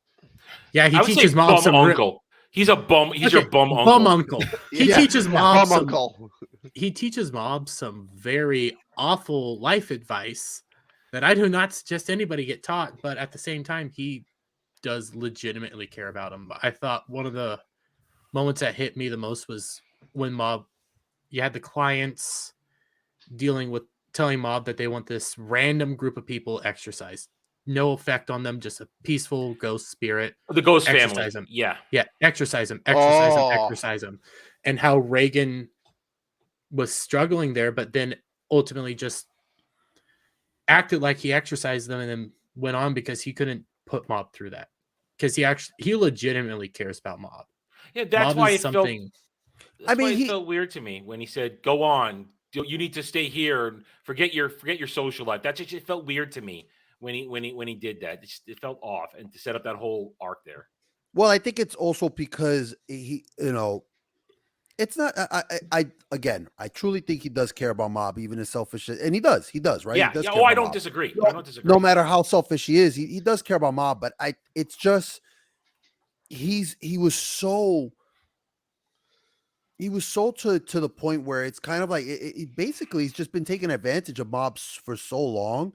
Yeah, he teaches Mob some uncle. He's a bum. He's your bum uncle. Bum uncle. He teaches Mob bum uncle. He teaches Mob some very awful life advice that I do not suggest anybody get taught, but at the same time, he does legitimately care about him. I thought one of the moments that hit me the most was when Mob, you had the clients dealing with telling Mob that they want this random group of people exercised. No effect on them, just a peaceful ghost spirit. The ghost exercise family. Them. Yeah, exercise them, exercise them. And how Reagan was struggling there, but then ultimately just acted like he exercised them and then went on because he couldn't put Mob through that. Because he legitimately cares about Mob. Yeah, that's Mob why is it something. it felt weird to me when he said, "Go on, you need to stay here and forget your social life." That just felt weird to me when he did that. It felt off, and to set up that whole arc there. Well, I think it's also because he, it's not. I truly think he does care about Mob, even as selfish, and he does, right? Yeah, he does yeah. care Oh, I about don't Mob. disagree. No, I don't disagree. No matter how selfish he is, he does care about Mob. But it's just he was so to the point where it's kind of like basically he's just been taking advantage of Mobs for so long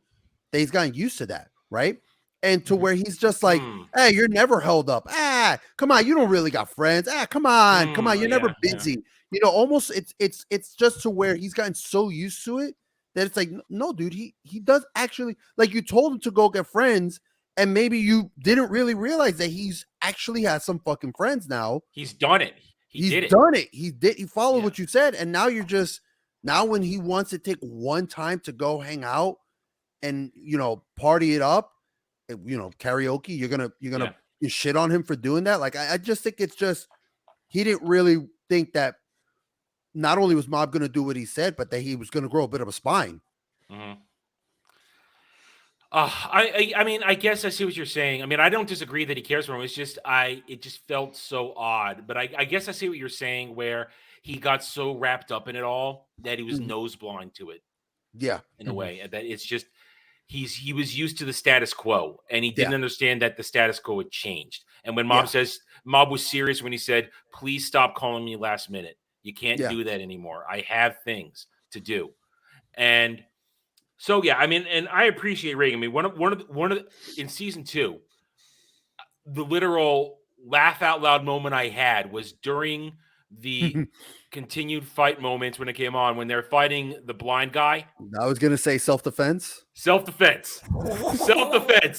that he's gotten used to that, right? And to where he's just like, hey, you're never held up. Come on, you don't really got friends. Come on, you're never busy. You know, almost it's just to where he's gotten so used to it that it's like, no, dude, he does actually, like, you told him to go get friends, and maybe you didn't really realize that he's actually has some fucking friends now. He's done it. He's done it. He followed what you said, and now now when he wants to take one time to go hang out and party it up, karaoke, you're gonna shit on him for doing that. Like, I just think it's just he didn't really think that not only was Mob gonna do what he said, but that he was gonna grow a bit of a spine. I mean, I guess I see what you're saying. I mean, I don't disagree that he cares for him. It's just it just felt so odd. But I guess I see what you're saying, where he got so wrapped up in it all that he was nose blind to it. Yeah, in a way, and that it's just he was used to the status quo, and he didn't understand that the status quo had changed. And when Mob was serious when he said, "Please stop calling me last minute. You can't do that anymore. I have things to do." And so, I mean, and I appreciate Reagan. I mean, one of in season 2, the literal laugh out loud moment I had was during the continued fight moments when it came on, when they're fighting the blind guy. I was gonna say self-defense. Self-defense.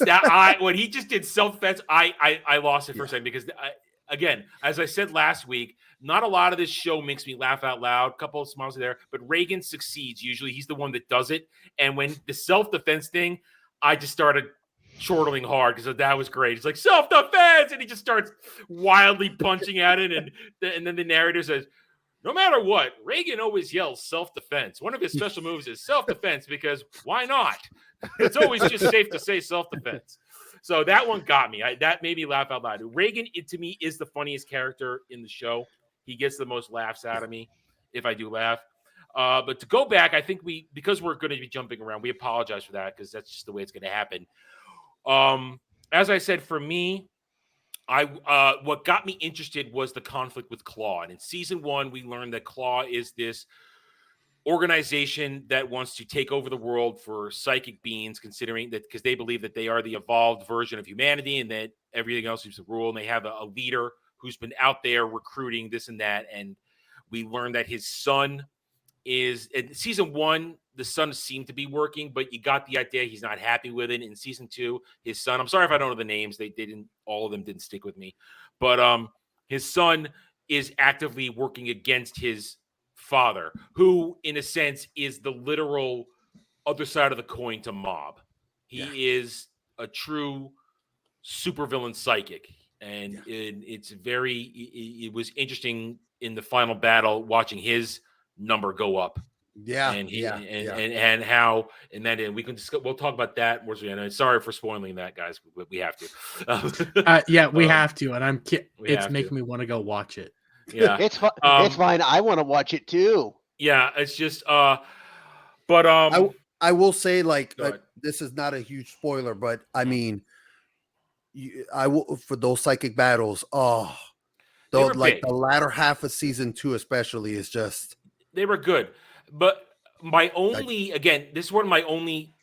Now, when he just did self-defense, I lost it for a second because again, as I said last week, not a lot of this show makes me laugh out loud. A couple of smiles there, but Reagan succeeds. Usually he's the one that does it. And when the self-defense thing, I just started chortling hard because that was great. It's like, self-defense! And he just starts wildly punching at it. And then the narrator says, no matter what, Reagan always yells self-defense. One of his special moves is self-defense because why not? It's always just safe to say self-defense. So that one got me. That made me laugh out loud. Reagan, to me, is the funniest character in the show. He gets the most laughs out of me if I do laugh. But to go back, I think because we're going to be jumping around, we apologize for that because that's just the way it's going to happen. As I said, for me, what got me interested was the conflict with Claw. And in season 1, we learned that Claw is this organization that wants to take over the world for psychic beings, considering that because they believe that they are the evolved version of humanity and that everything else is to rule. And they have a leader who's been out there recruiting this and that. And we learned that his son is in season 1, the son seemed to be working, but you got the idea he's not happy with it. In season 2, his son, I'm sorry if I don't know the names, all of them didn't stick with me, but his son is actively working against his father, who in a sense is the literal other side of the coin to Mob. He is a true supervillain psychic, and it was interesting in the final battle watching his number go up. Yeah, and he yeah, and how and then we can discuss. We'll talk about that more. And sorry for spoiling that, guys. We have to. Yeah, we have to, and it's making to. me want to go watch it. Yeah, It's fine. I want to watch it too. Yeah, it's just but I will say, like, Go this is not a huge spoiler, but I mean, I will, for those psychic battles. Oh, like the latter half of season 2, especially, is just they were good. But my only, again, this is one of my only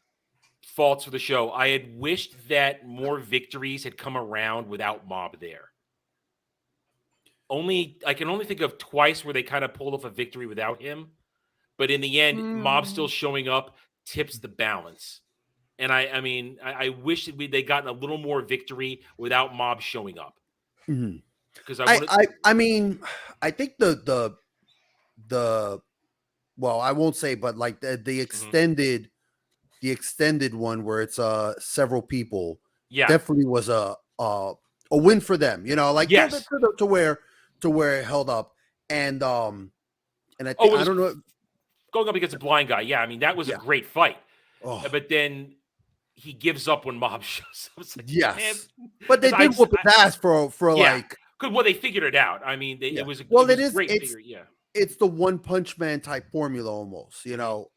faults for the show. I had wished that more victories had come around without Mob there. I can only think of twice where they kind of pulled off a victory without him. But in the end, Mob still showing up tips the balance. And I mean, I wish that they gotten a little more victory without Mob showing up. Because I mean, I think the well, I won't say, but like the extended the extended one where it's several people, definitely was a win for them. You know, like to where it held up, and I think I don't know, going up against a blind guy. Yeah, I mean that was a great fight, but then he gives up when Mob shows up. Like, yes, but they did whoop his ass for like. Well, they figured it out. I mean, it was great. It's the One Punch Man type formula almost, you know.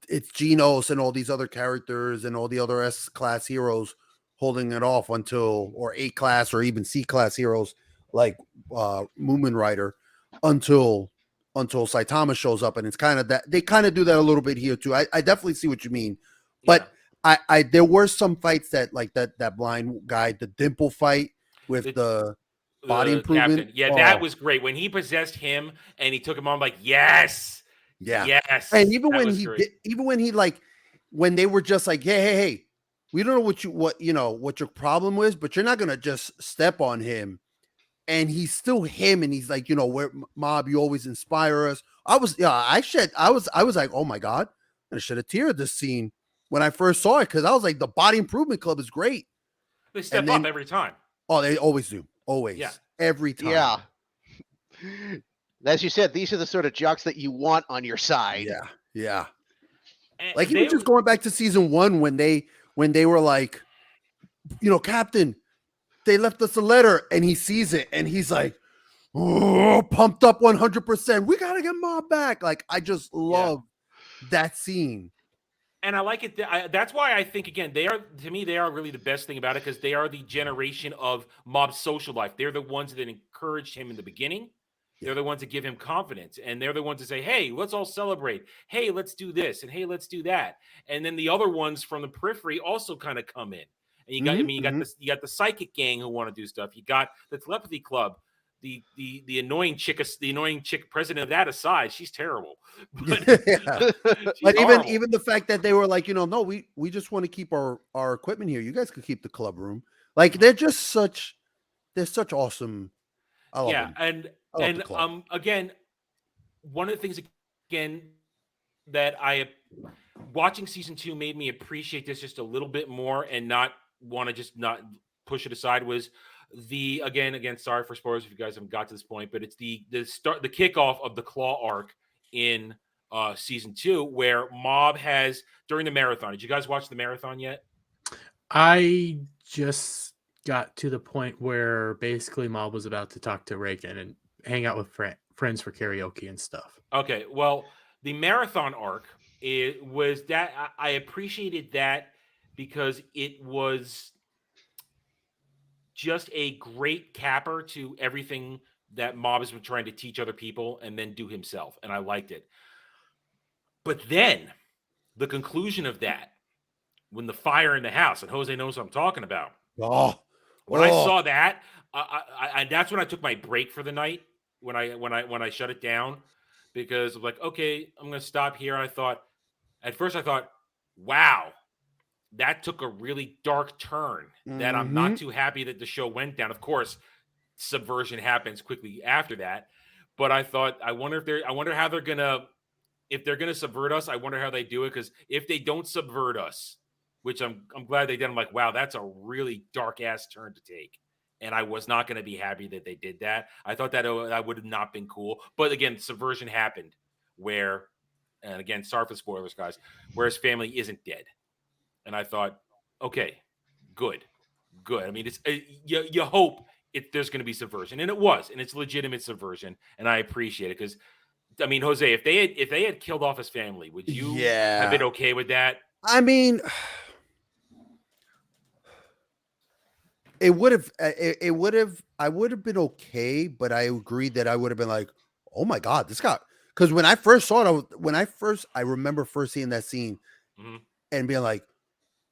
It's Genos and all these other characters and all the other S-class heroes holding it off until, or A-class or even C-class heroes like Moomin Rider until Saitama shows up, and it's kind of that they kind of do that a little bit here too. I definitely see what you mean, but I there were some fights that like that blind guy, the Dimple fight with the body improvement. Captain. Yeah, that was great. When he possessed him and he took him on, like, yes. And even when when they were just like, hey, we don't know what your problem is, but you're not gonna just step on him. And he's still him, and he's like, where Mob, you always inspire us. I was like, oh my God, I shed a tear at this scene when I first saw it, because I was like, the Body Improvement Club is great. They step up every time. Oh, they always do. Always. Yeah. Every time. Yeah. As you said, these are the sort of jocks that you want on your side. Yeah. Yeah. Like even just going back to season 1 when they were like, Captain, they left us a letter, and he sees it and he's like, oh, pumped up 100%. We got to get Mob back. Like, I just love that scene. And I like it. That's why I think, again, they are really the best thing about it, because they are the generation of Mob's social life. They're the ones that encouraged him in the beginning. They're the ones that give him confidence. And they're the ones that say, hey, let's all celebrate. Hey, let's do this. And hey, let's do that. And then the other ones from the periphery also kind of come in. And you got, you got the psychic gang who want to do stuff. You got the telepathy club. The annoying chick president of that aside, she's terrible. But, but even the fact that they were like, no, we just want to keep our equipment here. You guys could keep the club room. Like they're such awesome. I love them. And again, one of the things again that watching season 2 made me appreciate this just a little bit more and not want to just not push it aside was again, sorry for spoilers if you guys haven't got to this point, but it's the kickoff of the Claw arc in season 2, where Mob has, during the marathon. Did you guys watch the marathon yet? I just got to the point where basically Mob was about to talk to Reagan and hang out with friends for karaoke and stuff. Okay, well, the marathon arc was that I appreciated that because it was just a great capper to everything that Mob has been trying to teach other people and then do himself. And I liked it. But then the conclusion of that, when the fire in the house, and Jose knows what I'm talking about. When I saw that, that's when I took my break for the night, when I shut it down, because I'm like, okay, I'm going to stop here. At first I thought, wow, that took a really dark turn that I'm not too happy that the show went down. Of course, subversion happens quickly after that, but I thought, I wonder how they're gonna if they're going to subvert us, I wonder how they do it. Because if they don't subvert us, which I'm glad they did, I'm like, wow, that's a really dark ass turn to take. And I was not going to be happy that they did that. I thought that would have not been cool. But again, subversion happened where, and again, sorry for spoilers, guys, where his family isn't dead. And I thought, okay, good. I mean, it's you hope there's going to be subversion, and it was, and it's legitimate subversion, and I appreciate it because, I mean, Jose, if they had killed off his family, would you have been okay with that? I mean, it would have. I would have been okay, but I agreed that I would have been like, oh my god, this guy. Because when I first saw it, I remember first seeing that scene and being like,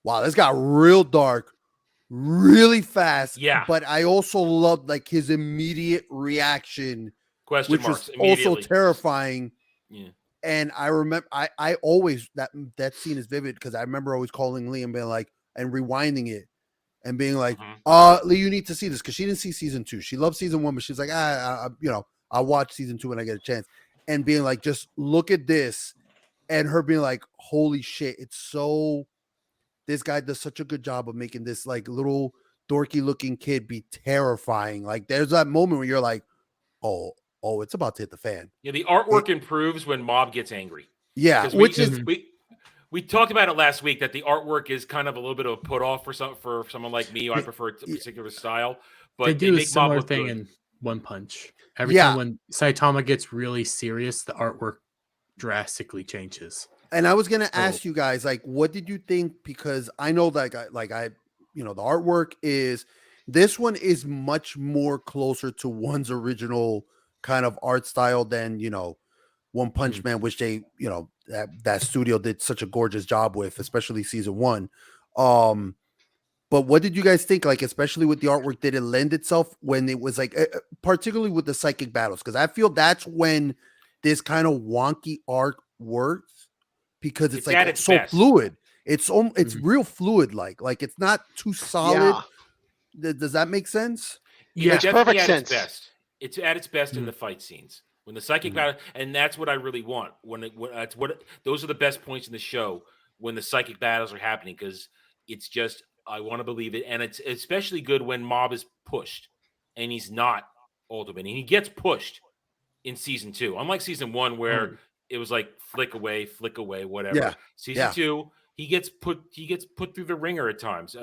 wow, this got real dark, really fast. Yeah. But I also loved like his immediate reaction, which was also terrifying. Yeah. And I remember I always that scene is vivid because I remember always calling Lee and being like, and rewinding it and being like, Lee, you need to see this, because she didn't see season 2. She loved season 1, but she's like, I'll watch season 2 when I get a chance. And being like, just look at this, and her being like, holy shit, this guy does such a good job of making this like little dorky looking kid be terrifying. Like there's that moment where you're like, oh, it's about to hit the fan. Yeah, the artwork improves when Mob gets angry. Yeah, we talked about it last week that the artwork is kind of a little bit of a put off for someone like me. I prefer a particular style, but they do make a similar Mob thing good. in One Punch. Every time when Saitama gets really serious, the artwork drastically changes. And I was gonna ask you guys, like, what did you think? Because I know that, the artwork this one is much more closer to one's original kind of art style than One Punch Man, which they that studio did such a gorgeous job with, especially season 1. But what did you guys think? Like, especially with the artwork, did it lend itself when it was like, particularly with the psychic battles? Because I feel that's when this kind of wonky art works, because it's like it's so fluid. It's real fluid, like it's not too solid. Yeah. Does that make sense? Yeah, it's perfect sense. It's at its best in the fight scenes when the psychic battle, and that's what I really want. Those are the best points in the show, when the psychic battles are happening, because it's just, I want to believe it, and it's especially good when Mob is pushed and he's not ultimate, and he gets pushed in season 2, unlike season 1 where it was like flick away, whatever. Yeah. Season 2, he gets put through the ringer at times.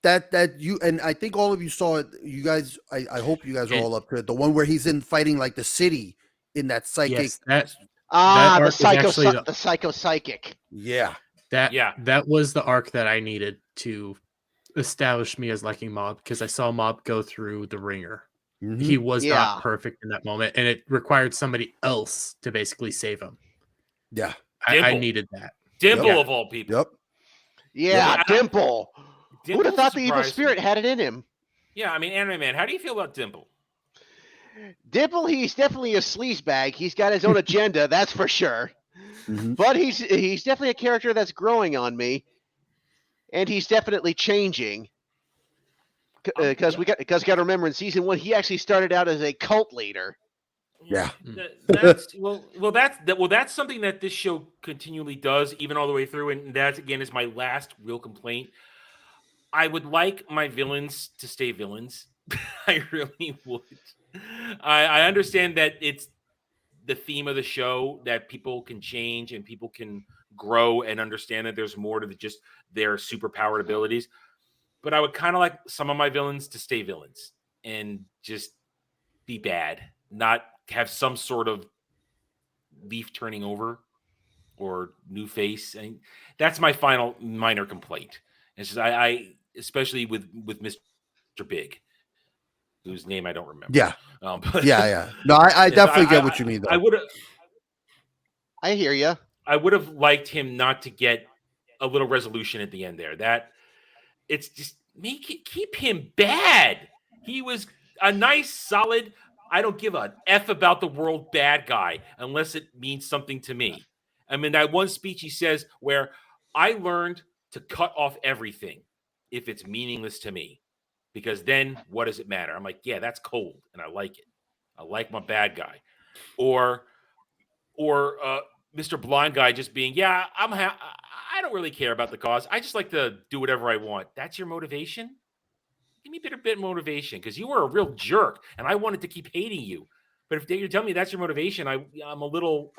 That you, and I think all of you saw it. You guys, I hope you guys are all up to it. The one where he's in fighting like the city in that psychic. Yes, the psycho psychic. Yeah. That was the arc that I needed to establish me as liking Mob, because I saw Mob go through the ringer. Mm-hmm. He was not perfect in that moment, and it required somebody else to basically save him. Yeah. I needed that. Dimple of all people. Yep. Yeah, Dimple. Who would have thought the evil spirit had it in him? Yeah, I mean, Anime Man, how do you feel about Dimple? Dimple, he's definitely a sleazebag. He's got his own agenda, that's for sure. Mm-hmm. But he's definitely a character that's growing on me, and he's definitely changing. Because we got to remember, in season 1, he actually started out as a cult leader. Yeah, that's that's something that this show continually does, even all the way through, and that again is my last real complaint. I would like my villains to stay villains. I really would. I understand that it's the theme of the show, that people can change and people can grow and understand that there's more to just their superpowered abilities. But I would kind of like some of my villains to stay villains and just be bad, not have some sort of leaf turning over or new face. And that's my final minor complaint. It's just I especially with Mr. Big, whose name I don't remember. Yeah. Yeah. No, I definitely get what you mean, though. I hear you. I would have liked him not to get a little resolution at the end there. That it's just keep him bad. He was a nice, solid, I don't give a F about the world bad guy unless it means something to me. I mean, that one speech he says where I learned to cut off everything if it's meaningless to me, because then what does it matter? I'm like, yeah, that's cold, and I like it. I like my bad guy. Or or Mr. Blind Guy just being, yeah, I don't really care about the cause. I just like to do whatever I want. That's your motivation? Give me a bit of motivation, because you were a real jerk, and I wanted to keep hating you. But if you're telling me that's your motivation, I'm a little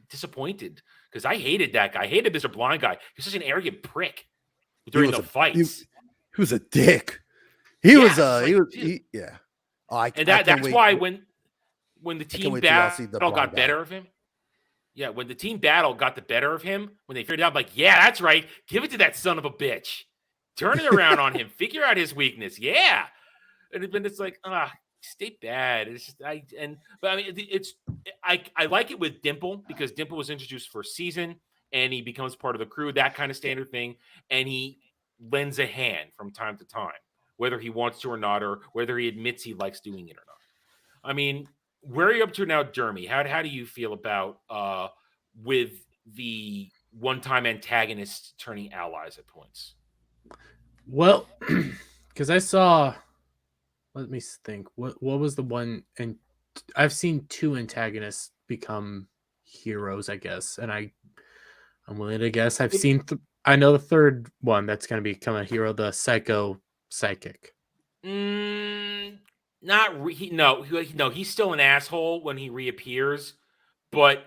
disappointed, because I hated that guy. I hated Mr. Blind Guy. He's such an arrogant prick during the fights. He was a dick. Yeah, Oh, and that's why when the team battle got better of him. Yeah, when the team battle got the better of him, when they figured out, like, yeah, that's right, give it to that son of a bitch, turn it around on him, figure out his weakness, yeah. And it's like, stay bad. It's just but I mean, I like it with Dimple, because Dimple was introduced first season, and he becomes part of the crew, that kind of standard thing, and he lends a hand from time to time, whether he wants to or not, or whether he admits he likes doing it or not. I mean, where are you up to now, Jeremy? How do you feel about with the one-time antagonists turning allies at points? Well, because I saw, let me think. What was the one? And I've seen 2 antagonists become heroes, I guess, and I'm willing to guess I know the third one that's going to become a hero, the psychic. No, he's still an asshole when he reappears, but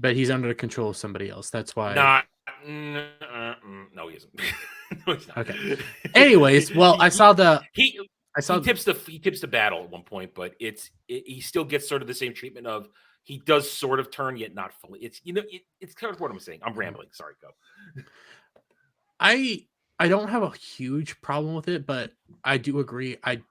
he's under the control of somebody else. That's why. No, he isn't. No, he's not. Okay. Anyways, well, he tips the battle at one point, but he still gets sort of the same treatment of, he does sort of turn, yet not fully. It's kind of what I'm saying. I'm rambling. Sorry, go. I don't have a huge problem with it, but I do agree. I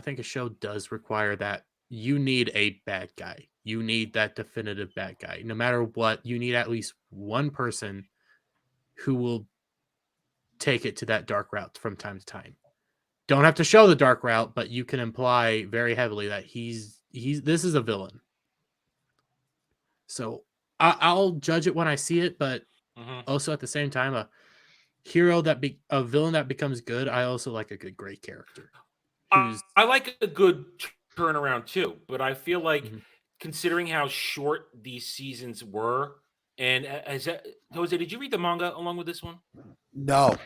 think a show does require that you need a bad guy. You need that definitive bad guy. No matter what, you need at least one person who will take it to that dark route from time to time. Don't have to show the dark route, but you can imply very heavily that this is a villain. So I'll judge it when I see it, but also at the same time, a villain that becomes good. I also like a good gray character. I like a good turnaround too, but I feel like considering how short these seasons were, and Jose, did you read the manga along with this one? No,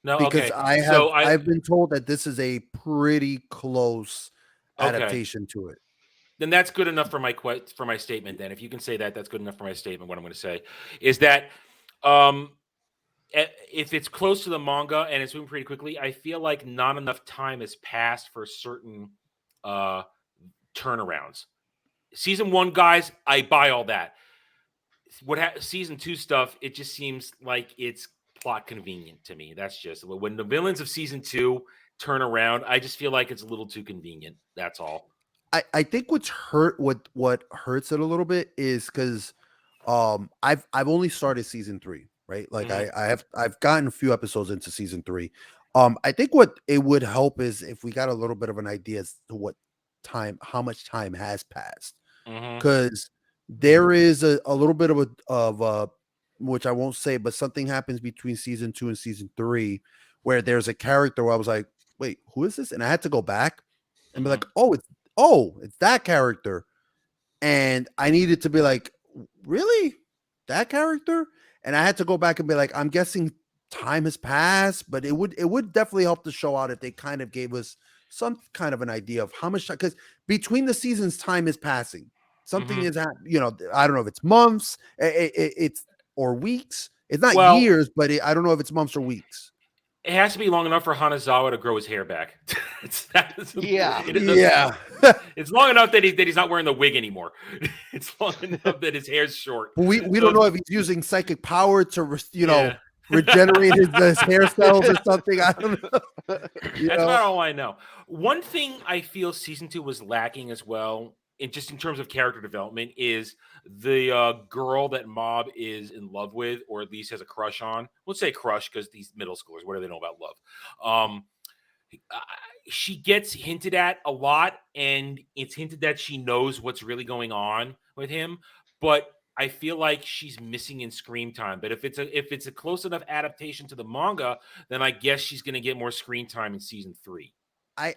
because okay. I've been told that this is a pretty close adaptation to it. Then that's good enough for my statement. Then, if you can say that, that's good enough for my statement. What I'm going to say is that if it's close to the manga and it's moving pretty quickly, I feel like not enough time has passed for certain turnarounds. Season 1, guys, I buy all that. Season 2 stuff, it just seems like it's plot convenient to me. That's just when the villains of season 2 turn around, I just feel like it's a little too convenient. That's all. I think what hurts it a little bit is because I've only started season 3. Right, like I've gotten a few episodes into season 3. I think what it would help is if we got a little bit of an idea as to how much time has passed, because there is a little bit of which I won't say, but something happens between season 2 and season 3 where there's a character where I was like, wait, who is this? And I had to go back and be like, it's that character, and I needed to be like, really, that character. And I had to go back and be like, I'm guessing time has passed, but it would definitely help the show out if they kind of gave us some kind of an idea of how much time, because between the seasons, time is passing. Something is, I don't know if it's months, it's or weeks. It's not years, but I don't know if it's months or weeks. It has to be long enough for Hanazawa to grow his hair back. It's long enough that he's not wearing the wig anymore. It's long enough that his hair's short. But we don't know if he's using psychic power to regenerate his hair cells or something. I don't know. That's about all I know. One thing I feel season 2 was lacking as well, in terms of character development, is the girl that Mob is in love with, or at least has a crush on. Let's say crush, because these middle schoolers, what do they know about love? She gets hinted at a lot, and it's hinted that she knows what's really going on with him, but I feel like she's missing in screen time. But if it's a close enough adaptation to the manga, then I guess she's going to get more screen time in season 3. I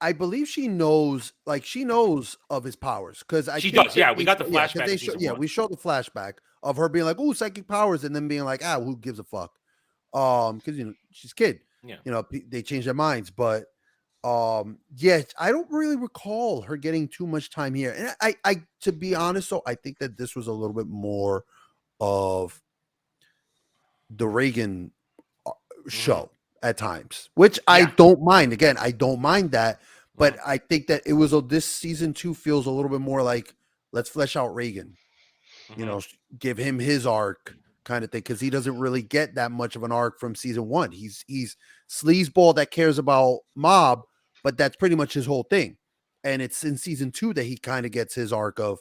I believe she knows of his powers because She does. Yeah, we got the flashback in show, season one. we showed the flashback of her being like, "Oh, psychic powers," and then being like, "Ah, who gives a fuck?" Because she's a kid. Yeah. They change their minds, but yeah, I don't really recall her getting too much time here. And I to be honest, though, I think that this was a little bit more of the Reagan show at times, which I don't mind. Again, I don't mind that, but I think that it was this season 2 feels a little bit more like let's flesh out Reagan, give him his arc kind of thing, because he doesn't really get that much of an arc from season 1. He's sleazeball that cares about Mob, but that's pretty much his whole thing. And it's in season 2 that he kind of gets his arc of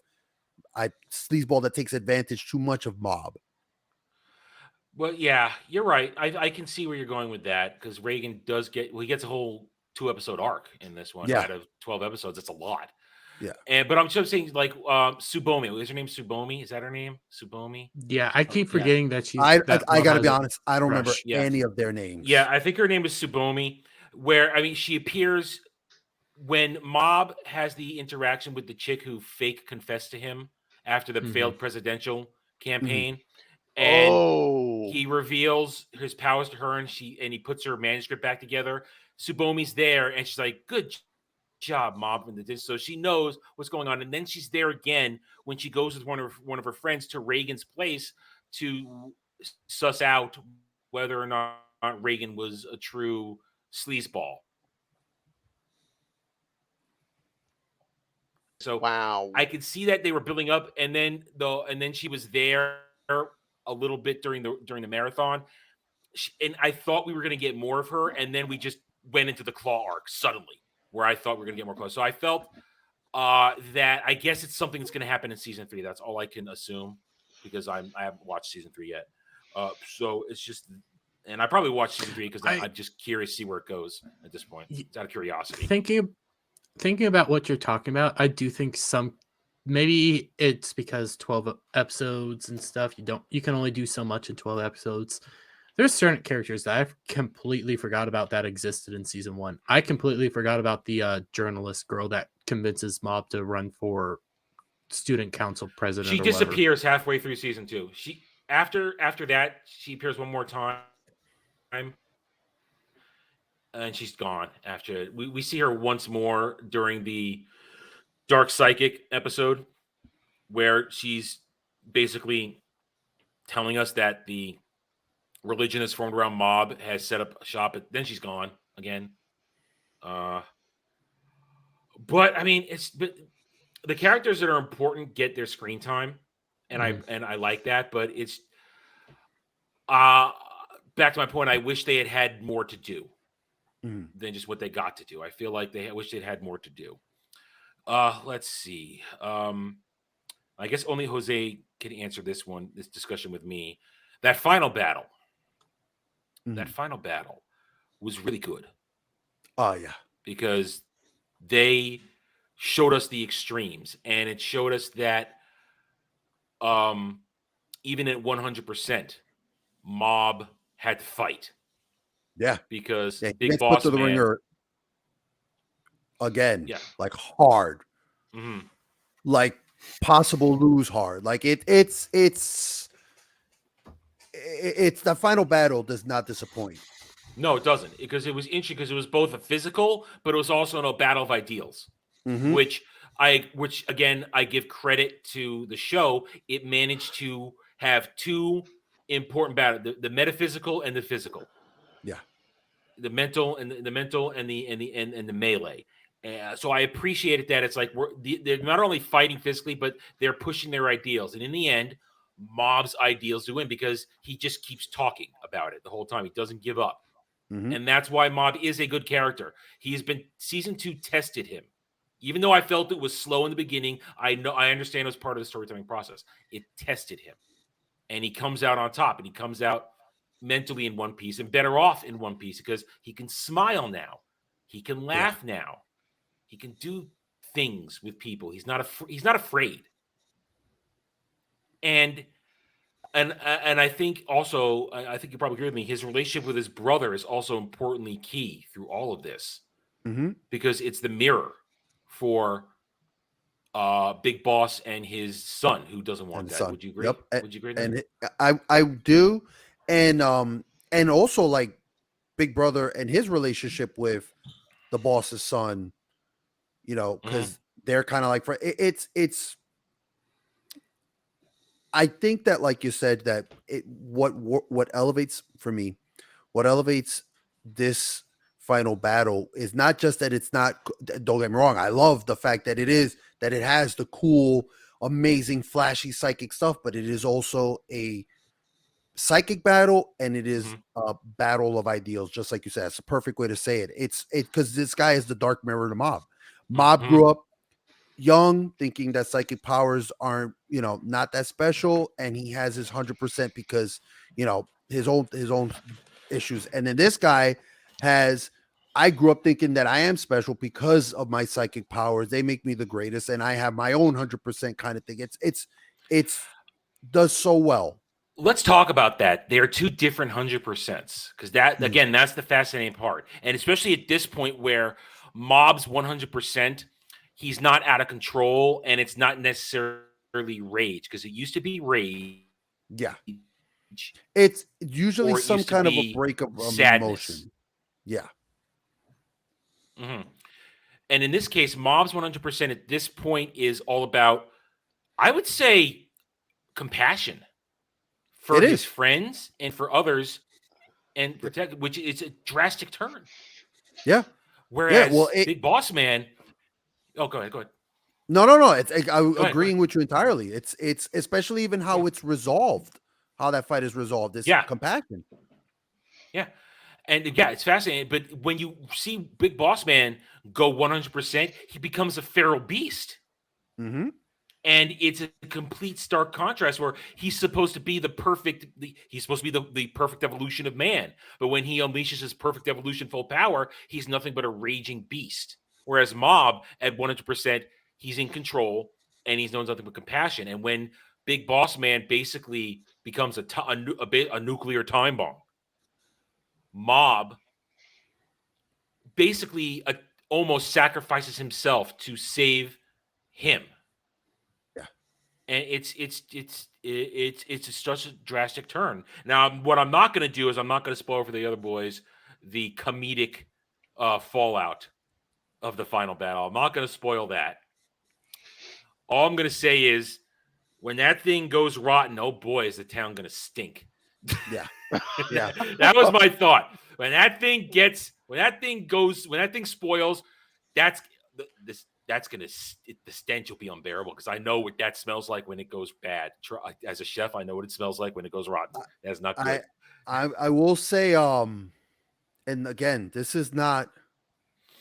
sleazeball that takes advantage too much of Mob. Well, yeah, you're right. I can see where you're going with that, because Reagan does he gets a whole 2-episode arc in this one out of 12 episodes. That's a lot. Yeah. But I'm just saying, like, Tsubomi. Is her name Tsubomi? Is that her name? Tsubomi? Yeah, I keep forgetting that she's. I that got to Mob be has a honest. I don't remember crush. any of their names. Yeah, I think her name is Tsubomi. Where, I mean, she appears when Mob has the interaction with the chick who fake confessed to him after the failed presidential campaign. And he reveals his powers to her, and he puts her manuscript back together. Tsubomi's there, and she's like, "Good job, Mob." So she knows what's going on, and then she's there again when she goes with one of her friends to Reagan's place to suss out whether or not Reagan was a true sleazeball. So wow, I could see that they were building up, and then she was there a little bit during the marathon, and I thought we were going to get more of her, and then we just went into the Claw arc suddenly, where I thought we were going to get more Claw. So I felt that I guess it's something that's going to happen in season 3. That's all I can assume, because I haven't watched season 3 yet. So it's just, and I probably watched season 3 because I'm just curious to see where it goes at this point. It's out of curiosity. Thinking about what you're talking about, I do think maybe it's because 12 episodes and stuff, you can only do so much in 12 episodes. There's certain characters that I've completely forgot about that existed in season 1. I completely forgot about the journalist girl that convinces Mob to run for student council president. She disappears halfway through season 2. She after that, she appears one more time, and she's gone. After we see her once more during the Dark Psychic episode, where she's basically telling us that the religion that's formed around Mob has set up a shop. Then she's gone again. But I mean, but the characters that are important get their screen time, and I like that. But it's back to my point. I wish they had more to do than just what they got to do. I feel like I wish they'd had more to do. Let's see. I guess only Jose can answer this discussion with me. That final battle was really good. Oh, yeah. Because they showed us the extremes, and it showed us that even at 100%, Mob had to fight. Yeah. Because Big Boss Man, the ringer again, like hard. Like possible lose hard. Like it's the final battle does not disappoint. No, it doesn't, because it was interesting, because it was both a physical, but it was also a battle of ideals, which again, I give credit to the show. It managed to have two important battles: the metaphysical and the physical. Yeah, the mental and the melee. So I appreciated that. It's like they're not only fighting physically, but they're pushing their ideals, and in the end, Mob's ideals do win, because he just keeps talking about it the whole time. He doesn't give up. And that's why Mob is a good character. Season 2 tested him. Even though I felt it was slow in the beginning, I understand it was part of the storytelling process. It tested him. And he comes out on top, and he comes out mentally in one piece and better off in one piece, because he can smile now. He can laugh now. He can do things with people. He's not afraid. And I think you probably agree with me. His relationship with his brother is also importantly key through all of this. because it's the mirror for Big Boss and his son, who doesn't want that. Would you agree? Yep. Would you agree? And I do, and also like Big Brother and his relationship with the boss's son, because they're kind of like it's. I think that, like you said, that what elevates for me, what elevates this final battle is not just that it's not. Don't get me wrong. I love the fact that it has the cool, amazing, flashy psychic stuff, but it is also a psychic battle, and it is a battle of ideals, just like you said. It's a perfect way to say it. It's because this guy is the dark mirror to Mob. Mob grew up young, thinking that psychic powers aren't, not that special, and he has his 100% because his own issues. And then this guy has, I grew up thinking that I am special because of my psychic powers. They make me the greatest, and I have my own 100% kind of thing. It's does so well. Let's talk about that. They are two different 100%s, because that, again, that's the fascinating part. And especially at this point where Mob's 100%, he's not out of control, and it's not necessarily rage, because it used to be rage. Yeah. It's usually some used to kind of be a break of sadness. emotion. Yeah. And in this case, Mob's 100% at this point is all about, I would say, compassion for It his is. friends and for others, and protect, which is a drastic turn. Yeah. Whereas Big Boss Man. Oh, go ahead. No. I'm ahead, agreeing with you entirely. It's especially even how it's resolved, how that fight is resolved. It's compassion. Yeah. And it's fascinating. But when you see Big Boss Man go 100%, he becomes a feral beast. And it's a complete stark contrast where he's supposed to be the perfect evolution of man. But when he unleashes his perfect evolution full power, he's nothing but a raging beast. Whereas Mob at 100%, he's in control and he's known nothing but compassion. And when Big Boss Man basically becomes a nuclear time bomb, Mob basically almost sacrifices himself to save him. And it's such a drastic turn. Now, what I'm not going to do is I'm not going to spoil for the other boys the comedic fallout of the final battle. I'm not going to spoil that. All I'm going to say is when that thing goes rotten, oh boy, is the town going to stink. Yeah. That was my thought. When that thing spoils, that's gonna, the stench will be unbearable, because I know what that smells like when it goes bad. As a chef, I know what it smells like when it goes rotten. That's not good. I will say, and again, this is not.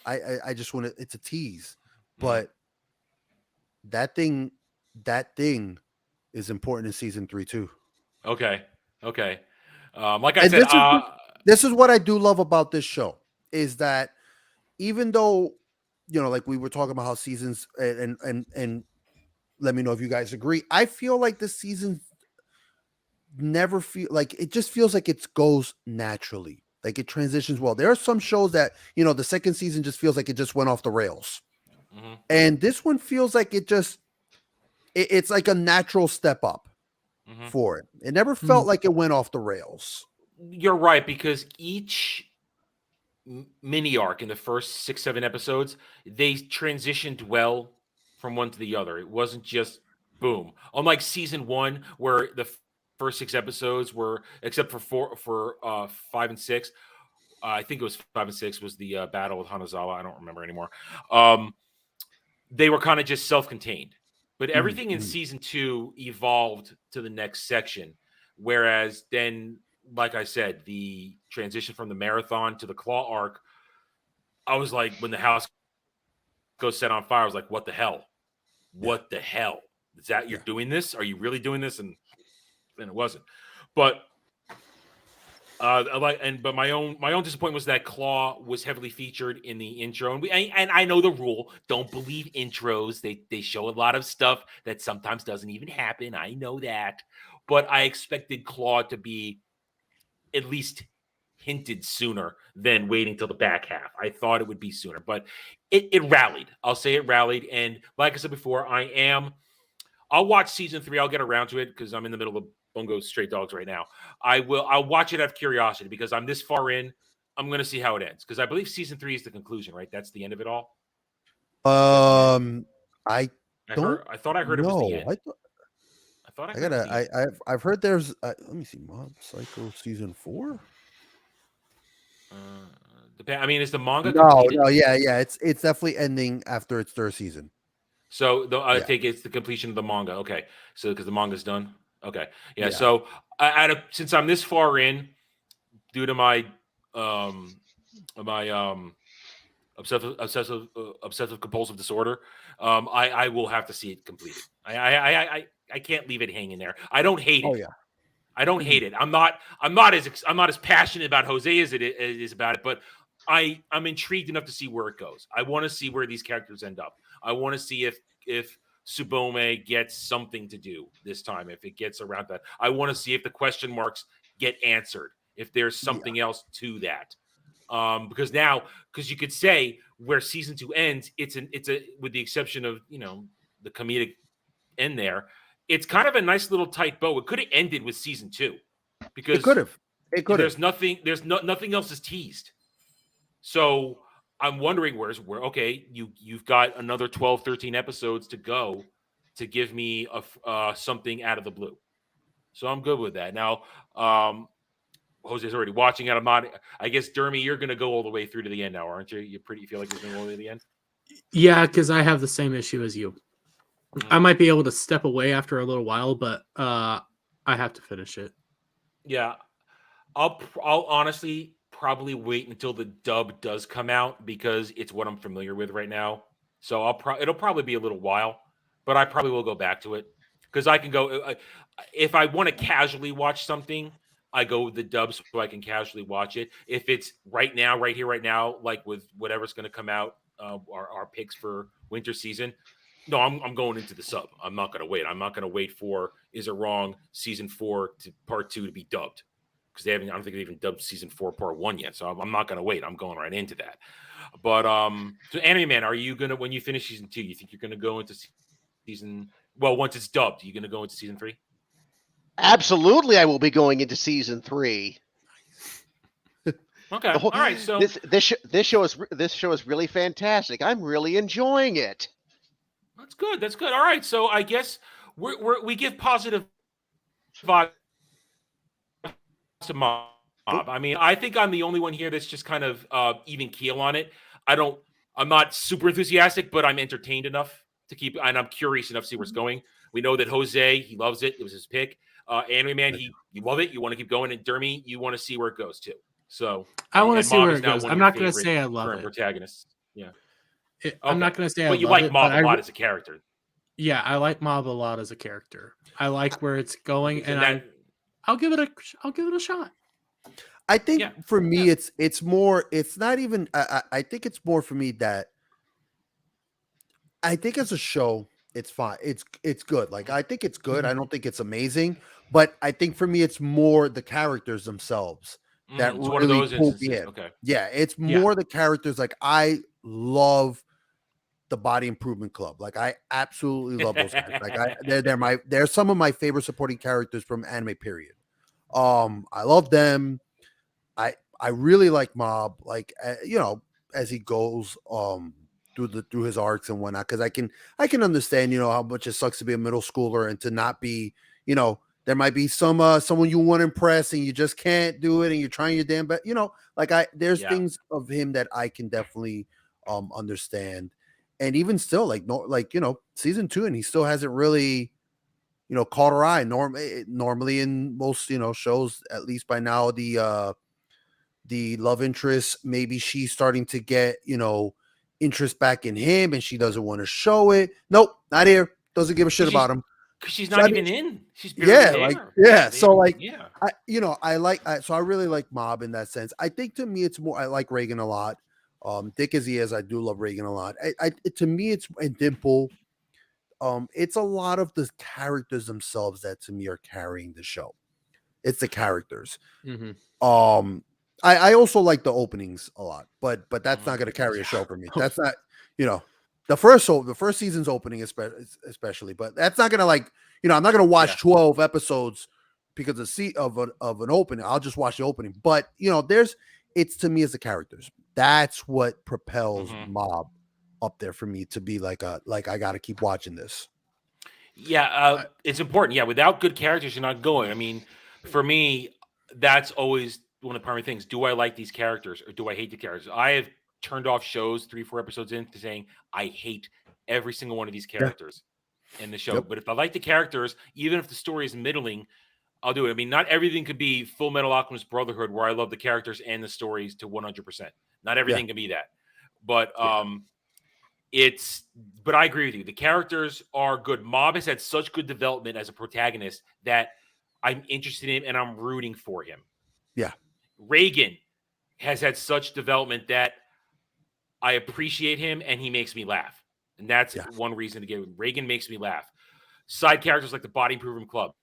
I just want to. It's a tease, but that thing is important in season 3 too. Okay. Like I said, this is what I do love about this show is that even though, like we were talking about how seasons and let me know if you guys agree. I feel like this season never feel like it just feels like it goes naturally. Like it transitions well. There are some shows that, the second season just feels like it just went off the rails. And this one feels like it's like a natural step up for it. It never felt like it went off the rails. You're right, because each mini arc in the first 6-7 episodes, they transitioned well from one to the other. It wasn't just boom. Unlike season 1, where the first 6 episodes were, except for 5 and 6, I think it was 5 and 6 was the battle with Hanazawa. I don't remember anymore. They were kind of just self-contained, but everything in season 2 evolved to the next section. Whereas then, like I said, the transition from the marathon to the claw arc, I was like, when the house goes set on fire, I was like, what the hell? What the hell? Is that you're doing this? Are you really doing this? And then it wasn't. But but my own disappointment was that Claw was heavily featured in the intro, and I know the rule: don't believe intros. They show a lot of stuff that sometimes doesn't even happen. I know that, but I expected Claw to be at least hinted sooner than waiting till the back half. I thought it would be sooner, but it rallied. I'll say it rallied. And like I said before, I'll watch season 3. I'll get around to it because I'm in the middle of Bungo Stray Dogs right now. I'll watch it out of curiosity because I'm this far in. I'm going to see how it ends because I believe season 3 is the conclusion, right? That's the end of it all. I thought I heard it was the end. I've heard there's let me see, Mob Psycho season 4. I mean, is the manga completed? completed? Yeah, it's definitely ending after its 3rd season. So I take it's the completion of the manga. Okay, so because the manga's done. Okay, yeah. Yeah. So since I'm this far in, due to my obsessive compulsive disorder, I will have to see it completed. I can't leave it hanging there. I don't hate it. Oh yeah. I don't hate it. I'm not as passionate about Jose as it is about it, but I'm intrigued enough to see where it goes. I want to see where these characters end up. I want to see if Tsubome gets something to do this time, if it gets around that. I want to see if the question marks get answered, if there's something else to that. Because you could say where season 2 ends, it's a with the exception of the comedic end there, it's kind of a nice little tight bow. It could have ended with season 2 because it could have. There's nothing else is teased. So I'm wondering where okay, you've got another 12, 13 episodes to go to give me something out of the blue. So I'm good with that. Now, Jose's already watching it. I'm not. I guess Dermy, you're going to go all the way through to the end now, aren't you? You feel like you're going to go all the way to the end? Yeah, because I have the same issue as you. I might be able to step away after a little while, but I have to finish it. Yeah, I'll honestly probably wait until the dub does come out because it's what I'm familiar with right now. So it'll probably be a little while, but I probably will go back to it because I can go if I want to casually watch something, I go with the dub so I can casually watch it. If it's right now, like with whatever's going to come out, our picks for winter season. No, I'm going into the sub. I'm not going to wait. I'm not going to wait for Is It Wrong season 4 to part 2 to be dubbed because I don't think they even dubbed season 4 part 1 yet. So I'm not going to wait. I'm going right into that. But so Anime Man, are you gonna when you finish season 2? You think you're going to go into season? Well, once it's dubbed, are you going to go into season 3? Absolutely, I will be going into season 3. Okay, all right. So this show is really fantastic. I'm really enjoying it. That's good. That's good. All right. So I guess we give positive vibes to Mob. I mean, I think I'm the only one here that's just kind of even keel on it. I'm not super enthusiastic, but I'm entertained enough to keep, and I'm curious enough to see where it's going. We know that Jose, he loves it. It was his pick. Anime Man, you love it. You want to keep going. And Dermy, you want to see where it goes too. So I want to see where it goes. I'm not going to say I love it. Protagonists. Yeah. I'm not going to say I love it. But you like Mob a lot as a character. Yeah, I like Mob a lot as a character. I like where it's going, and I'll give it a shot. I think for me, it's more. It's not even. I think it's more for me that I think as a show, it's fine. It's good. Like I think it's good. I don't think it's amazing, but I think for me, it's more the characters themselves that it's really one of those pull me instances. in. Okay. Yeah, it's more the characters. Like I love the Body Improvement Club. Like I absolutely love those guys. Like they're some of my favorite supporting characters from anime period. I love them. I really like Mob, like as he goes through his arcs and whatnot, because I can understand how much it sucks to be a middle schooler and to not be, there might be someone you want to impress and you just can't do it and you're trying your damn best, there's things of him that I can definitely understand. And even still, season 2, and he still hasn't really, caught her eye. Normally in most, shows, at least by now, the love interest, maybe she's starting to get, interest back in him, and she doesn't want to show it. Nope, not here. Doesn't give a shit about him. Because she's not even in. She's barely there. So I really like Mob in that sense. I think to me, it's more. I like Reagan a lot. Dick as he is, I do love Reagan a lot. To me, it's and Dimple. It's a lot of the characters themselves that to me are carrying the show. It's the characters. Mm-hmm. I also like the openings a lot, but that's not Mhm. going to carry a show for me. That's not, you know, the first season's opening especially, but that's not going to like, I'm not going to watch Yeah. 12 episodes because of an opening. I'll just watch the opening. But, it's to me as the characters. That's what propels Mhm. Mob up there for me to be like I got to keep watching this. Yeah, it's important. Yeah, without good characters, you're not going. I mean, for me, that's always one of the primary things. Do I like these characters or do I hate the characters? I have turned off shows 3, 4 episodes into saying I hate every single one of these Yeah. characters in the show. Yep. But if I like the characters, even if the story is middling, I'll do it. I mean, not everything could be Full Metal Alchemist Brotherhood, where I love the characters and the stories to 100%. Not everything can be that. But but I agree with you. The characters are good. Mob has had such good development as a protagonist that I'm interested in and I'm rooting for him. Yeah. Reagan has had such development that I appreciate him and he makes me laugh. And that's Yeah. one reason to get him. Reagan makes me laugh. Side characters like the Body Improvement Club.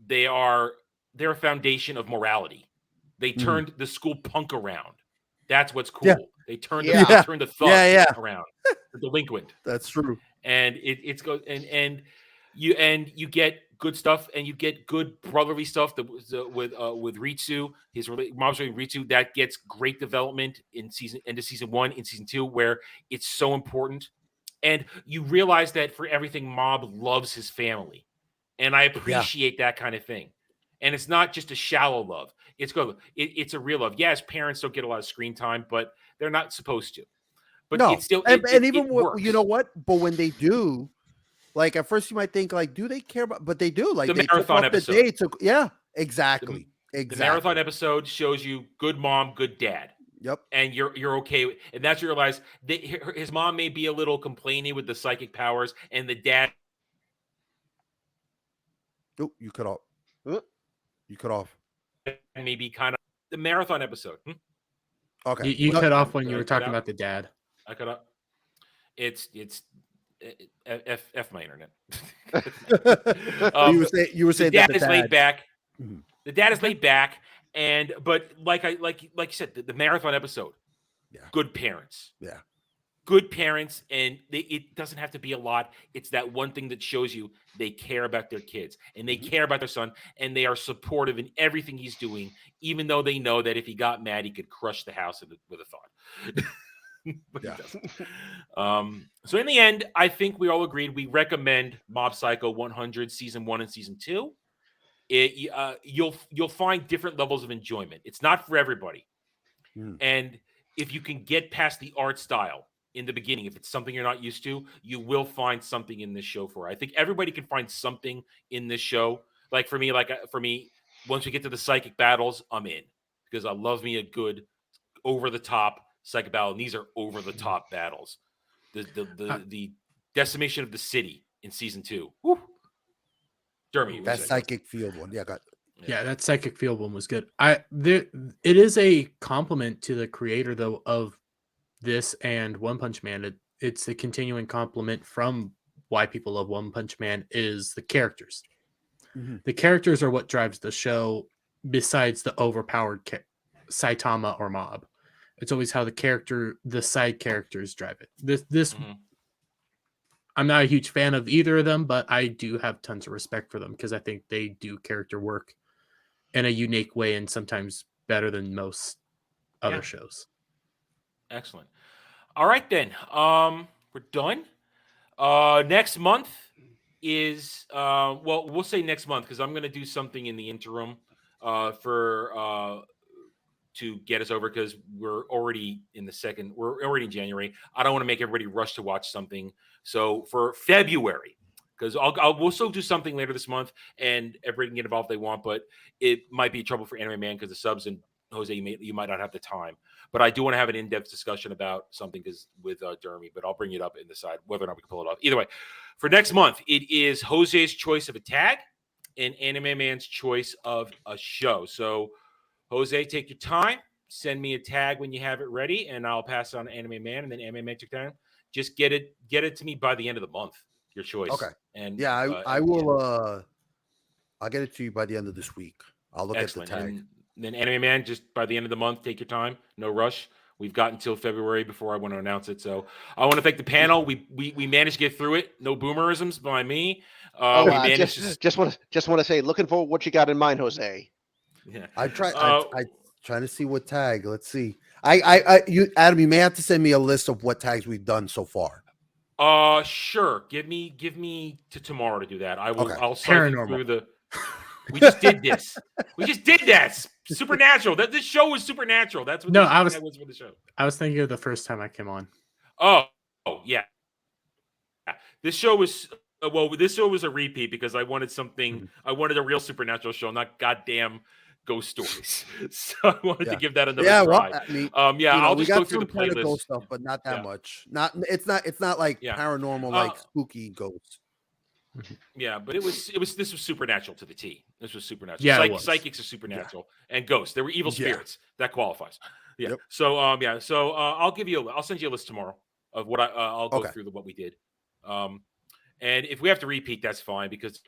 They're a foundation of morality. They turned the school punk around. That's what's cool. Yeah. They turned Yeah. they turned the thug Yeah. around, the delinquent. That's true. And it's go and you get good stuff and you get good brotherly stuff that was with Ritsu, his mom's with Ritsu, that gets great development in end of season 1, in season 2, where it's so important. And you realize that for everything, Mob loves his family. And I appreciate that kind of thing. And it's not just a shallow love. It's good. It's a real love. Yes, parents don't get a lot of screen time, but they're not supposed to. But No, it's still and even works. you know what? But when they do, like at first you might think like, do they care about? But they do. Like The they marathon took off episode. The day took, yeah, exactly. The marathon episode shows you good mom, good dad. Yep. And you're okay with, and that's where you realize that his mom may be a little complaining with the psychic powers, and the dad. Oh, you cut off. You cut off. Maybe kind of the marathon episode. Okay. You cut off when you were talking about the dad. I cut off. It's F my internet. You were saying the that dad is laid back. Mm-hmm. The dad is laid back, but like you said, the marathon episode. Yeah. Good parents. Yeah. Good parents, and it doesn't have to be a lot. It's that one thing that shows you they care about their kids and they care about their son, and they are supportive in everything he's doing, even though they know that if he got mad, he could crush the house with a thought. But Yeah. So in the end, I think we all agreed we recommend Mob Psycho 100 season 1 and season 2. You'll find different levels of enjoyment. It's not for everybody, and if you can get past the art style in the beginning, if it's something you're not used to, you will find something in this show for. I think everybody can find something in this show. Like for me, once we get to the psychic battles, I'm in, because I love me a good over the top psychic battle, and these are over the top battles. The decimation of the city in season 2. Woo. Jeremy, That psychic field one. Yeah, Yeah, that psychic field one was good. It is a compliment to the creator though of this and One Punch Man. It's a continuing compliment from why people love One Punch Man is the characters. Mm-hmm. The characters are what drives the show, besides the overpowered Saitama or Mob. It's always how the side characters drive it. This I'm not a huge fan of either of them, but I do have tons of respect for them because I think they do character work in a unique way and sometimes better than most other shows. Excellent. All right, then. We're done. Next month is we'll say next month because I'm going to do something in the interim to get us over, because we're already in we're already in January. I don't want to make everybody rush to watch something. So for February, because we'll still do something later this month, and everybody can get involved if they want, but it might be trouble for Anime Man because the subs, and Jose, you might not have the time. But I do want to have an in-depth discussion about something with Jeremy, but I'll bring it up and decide whether or not we can pull it off. Either way, for next month, it is Jose's choice of a tag and Anime Man's choice of a show. So, Jose, take your time. Send me a tag when you have it ready, and I'll pass it on to Anime Man, and then Anime Man take time. Just get it to me by the end of the month. Your choice. Okay. And yeah, I will. I'll get it to you by the end of this week. I'll look Excellent. at the tag. And then Anime Man, just by the end of the month, take your time, no rush. We've got until February before I want to announce it. So I want to thank the panel. We managed to get through it. No boomerisms by me. We managed just want to say, looking for what you got in mind, Jose. Yeah. I trying to see what tag. Let's see. You Adam, you may have to send me a list of what tags we've done so far. Sure. Give me to tomorrow to do that. I will. Okay. I'll siphon Paranormal. through the. We just did this. We just did that. Supernatural. This show was supernatural. That's what. No, that was for the show. I was thinking of the first time I came on. Oh yeah. This show was this show was a repeat because I wanted something. I wanted a real supernatural show, not goddamn ghost stories. So I wanted to give that another try. Well, I mean, I'll just go through the kind of playlist. ghost stuff, but not that much. It's not like paranormal, like spooky ghosts. Yeah, but this was supernatural to the T. This was supernatural. Yeah, Psychics are supernatural and ghosts. They were evil spirits. That qualifies. Yeah. Yep. So I'll send you a list tomorrow of what I'll go through what we did. And if we have to repeat, that's fine because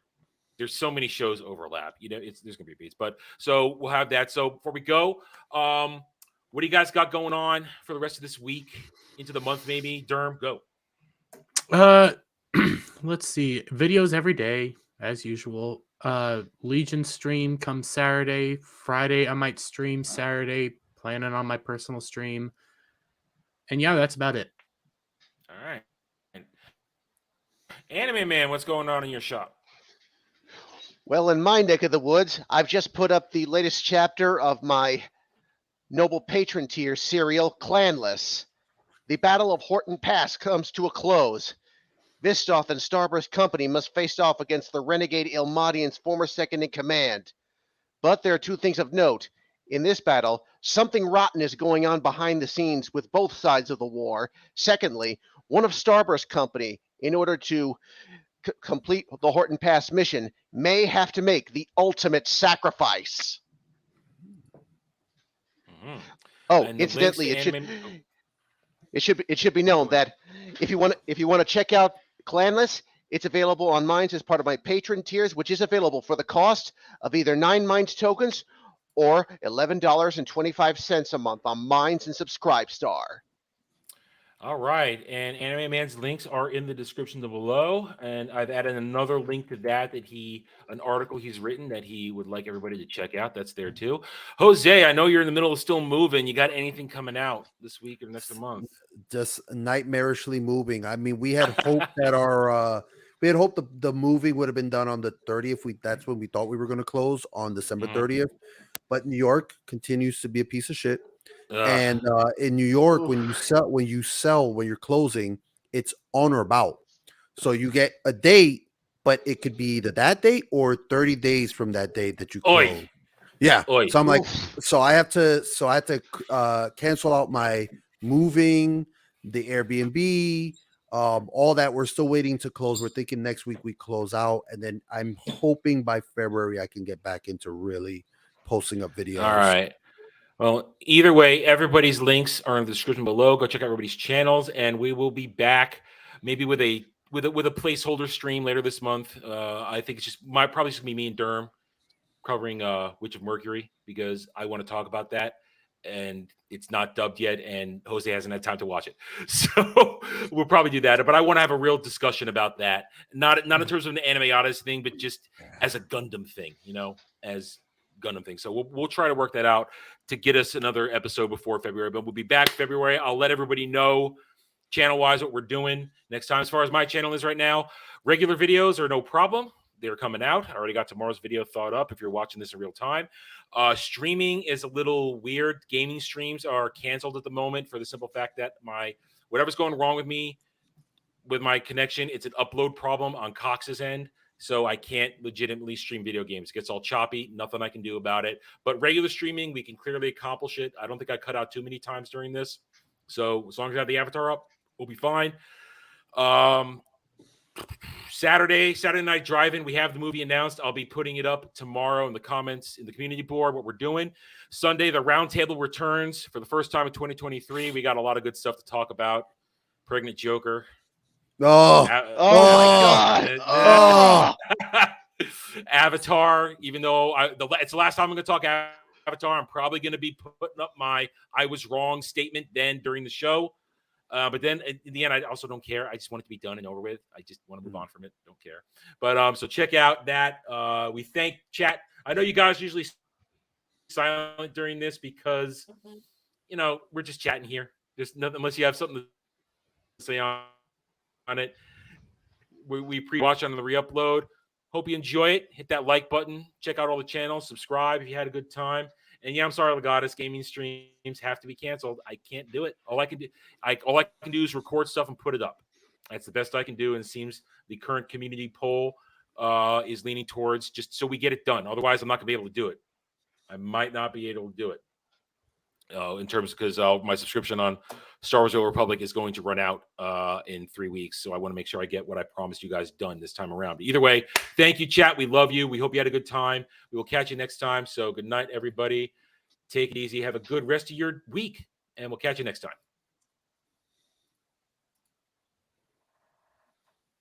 there's so many shows overlap. There's gonna be repeats. But so we'll have that. So before we go, what do you guys got going on for the rest of this week into the month? Maybe Derm, go. Let's see. Videos every day, as usual. Legion stream comes Saturday. Friday, I might stream Saturday, planning on my personal stream. And yeah, that's about it. All right. Anime Man, what's going on in your shop? Well, in my neck of the woods, I've just put up the latest chapter of my Noble Patron tier serial, Clanless. The Battle of Horton Pass comes to a close. Vistoth and Starburst Company must face off against the renegade Ilmadian's former second-in-command. But there are two things of note. In this battle, something rotten is going on behind the scenes with both sides of the war. Secondly, one of Starburst Company, in order to complete the Horton Pass mission, may have to make the ultimate sacrifice. Mm-hmm. Oh, incidentally, it should be known that if you want to check out Clanless, it's available on Minds as part of my patron tiers, which is available for the cost of either 9 Minds tokens or $11.25 a month on Minds and Subscribestar. All right, and Anime Man's links are in the description below, and I've added another link to that an article he's written that he would like everybody to check out. That's there too. Jose, I know you're in the middle of still moving. You got anything coming out this week or next month? Just nightmarishly moving. I mean, we had hoped that the movie would have been done on the 30th. That's when we thought we were going to close on December 30th, but New York continues to be a piece of shit. And in New York, when you're closing, it's on or about. So you get a date, but it could be either that date or 30 days from that date that you close. Oy. Yeah. Oy. So I'm like, I had to cancel out my moving, the Airbnb, all that. We're still waiting to close. We're thinking next week we close out, and then I'm hoping by February I can get back into really posting up videos. All right. Well, either way, everybody's links are in the description below. Go check out everybody's channels, and we will be back maybe with a placeholder stream later this month. I think it's probably just gonna be me and Derm covering Witch of Mercury because I want to talk about that, and it's not dubbed yet, and Jose hasn't had time to watch it, so we'll probably do that. But I want to have a real discussion about that, not in terms of an Anime Odyssey thing, but just as a Gundam thing, as Gundam thing. So we'll try to work that out to get us another episode before February, but we'll be back February. I'll let everybody know channel wise what we're doing next time. As far as my channel is right now, regular videos are no problem. They're coming out. I already got tomorrow's video thought up if you're watching this in real time. Streaming is a little weird. Gaming streams are canceled at the moment for the simple fact that whatever's going wrong with me with my connection, it's an upload problem on Cox's end. So I can't legitimately stream video games. It gets all choppy. Nothing I can do about it. But regular streaming, we can clearly accomplish it. I don't think I cut out too many times during this. So as long as I have the avatar up, we'll be fine. Saturday Night Drive-In, we have the movie announced. I'll be putting it up tomorrow in the comments in the community board, what we're doing. Sunday, the Roundtable returns for the first time in 2023. We got a lot of good stuff to talk about. Pregnant Joker. Oh, my God. Avatar, even though it's the last time I'm going to talk Avatar, I'm probably going to be putting up my I was wrong statement then during the show. But then in the end, I also don't care. I just want it to be done and over with. I just want to move on from it. Don't care. But so check out that. We thank chat. I know you guys usually silent during this because we're just chatting here. There's nothing unless you have something to say on it. We pre-watch on the Reupload. Hope you enjoy it. Hit that like button. Check out all the channels. Subscribe if you had a good time. And yeah, I'm sorry, Legatus. Gaming streams have to be canceled. I can't do it. All I can do is record stuff and put it up. That's the best I can do. And it seems the current community poll is leaning towards just so we get it done. Otherwise, I'm not going to be able to do it. I might not be able to do it. In terms because my subscription on Star Wars: The Old Republic is going to run out in 3 weeks, so I want to make sure I get what I promised you guys done this time around. But either way, thank you, chat. We love you. We hope you had a good time. We will catch you next time. So good night, everybody. Take it easy. Have a good rest of your week, and we'll catch you next time.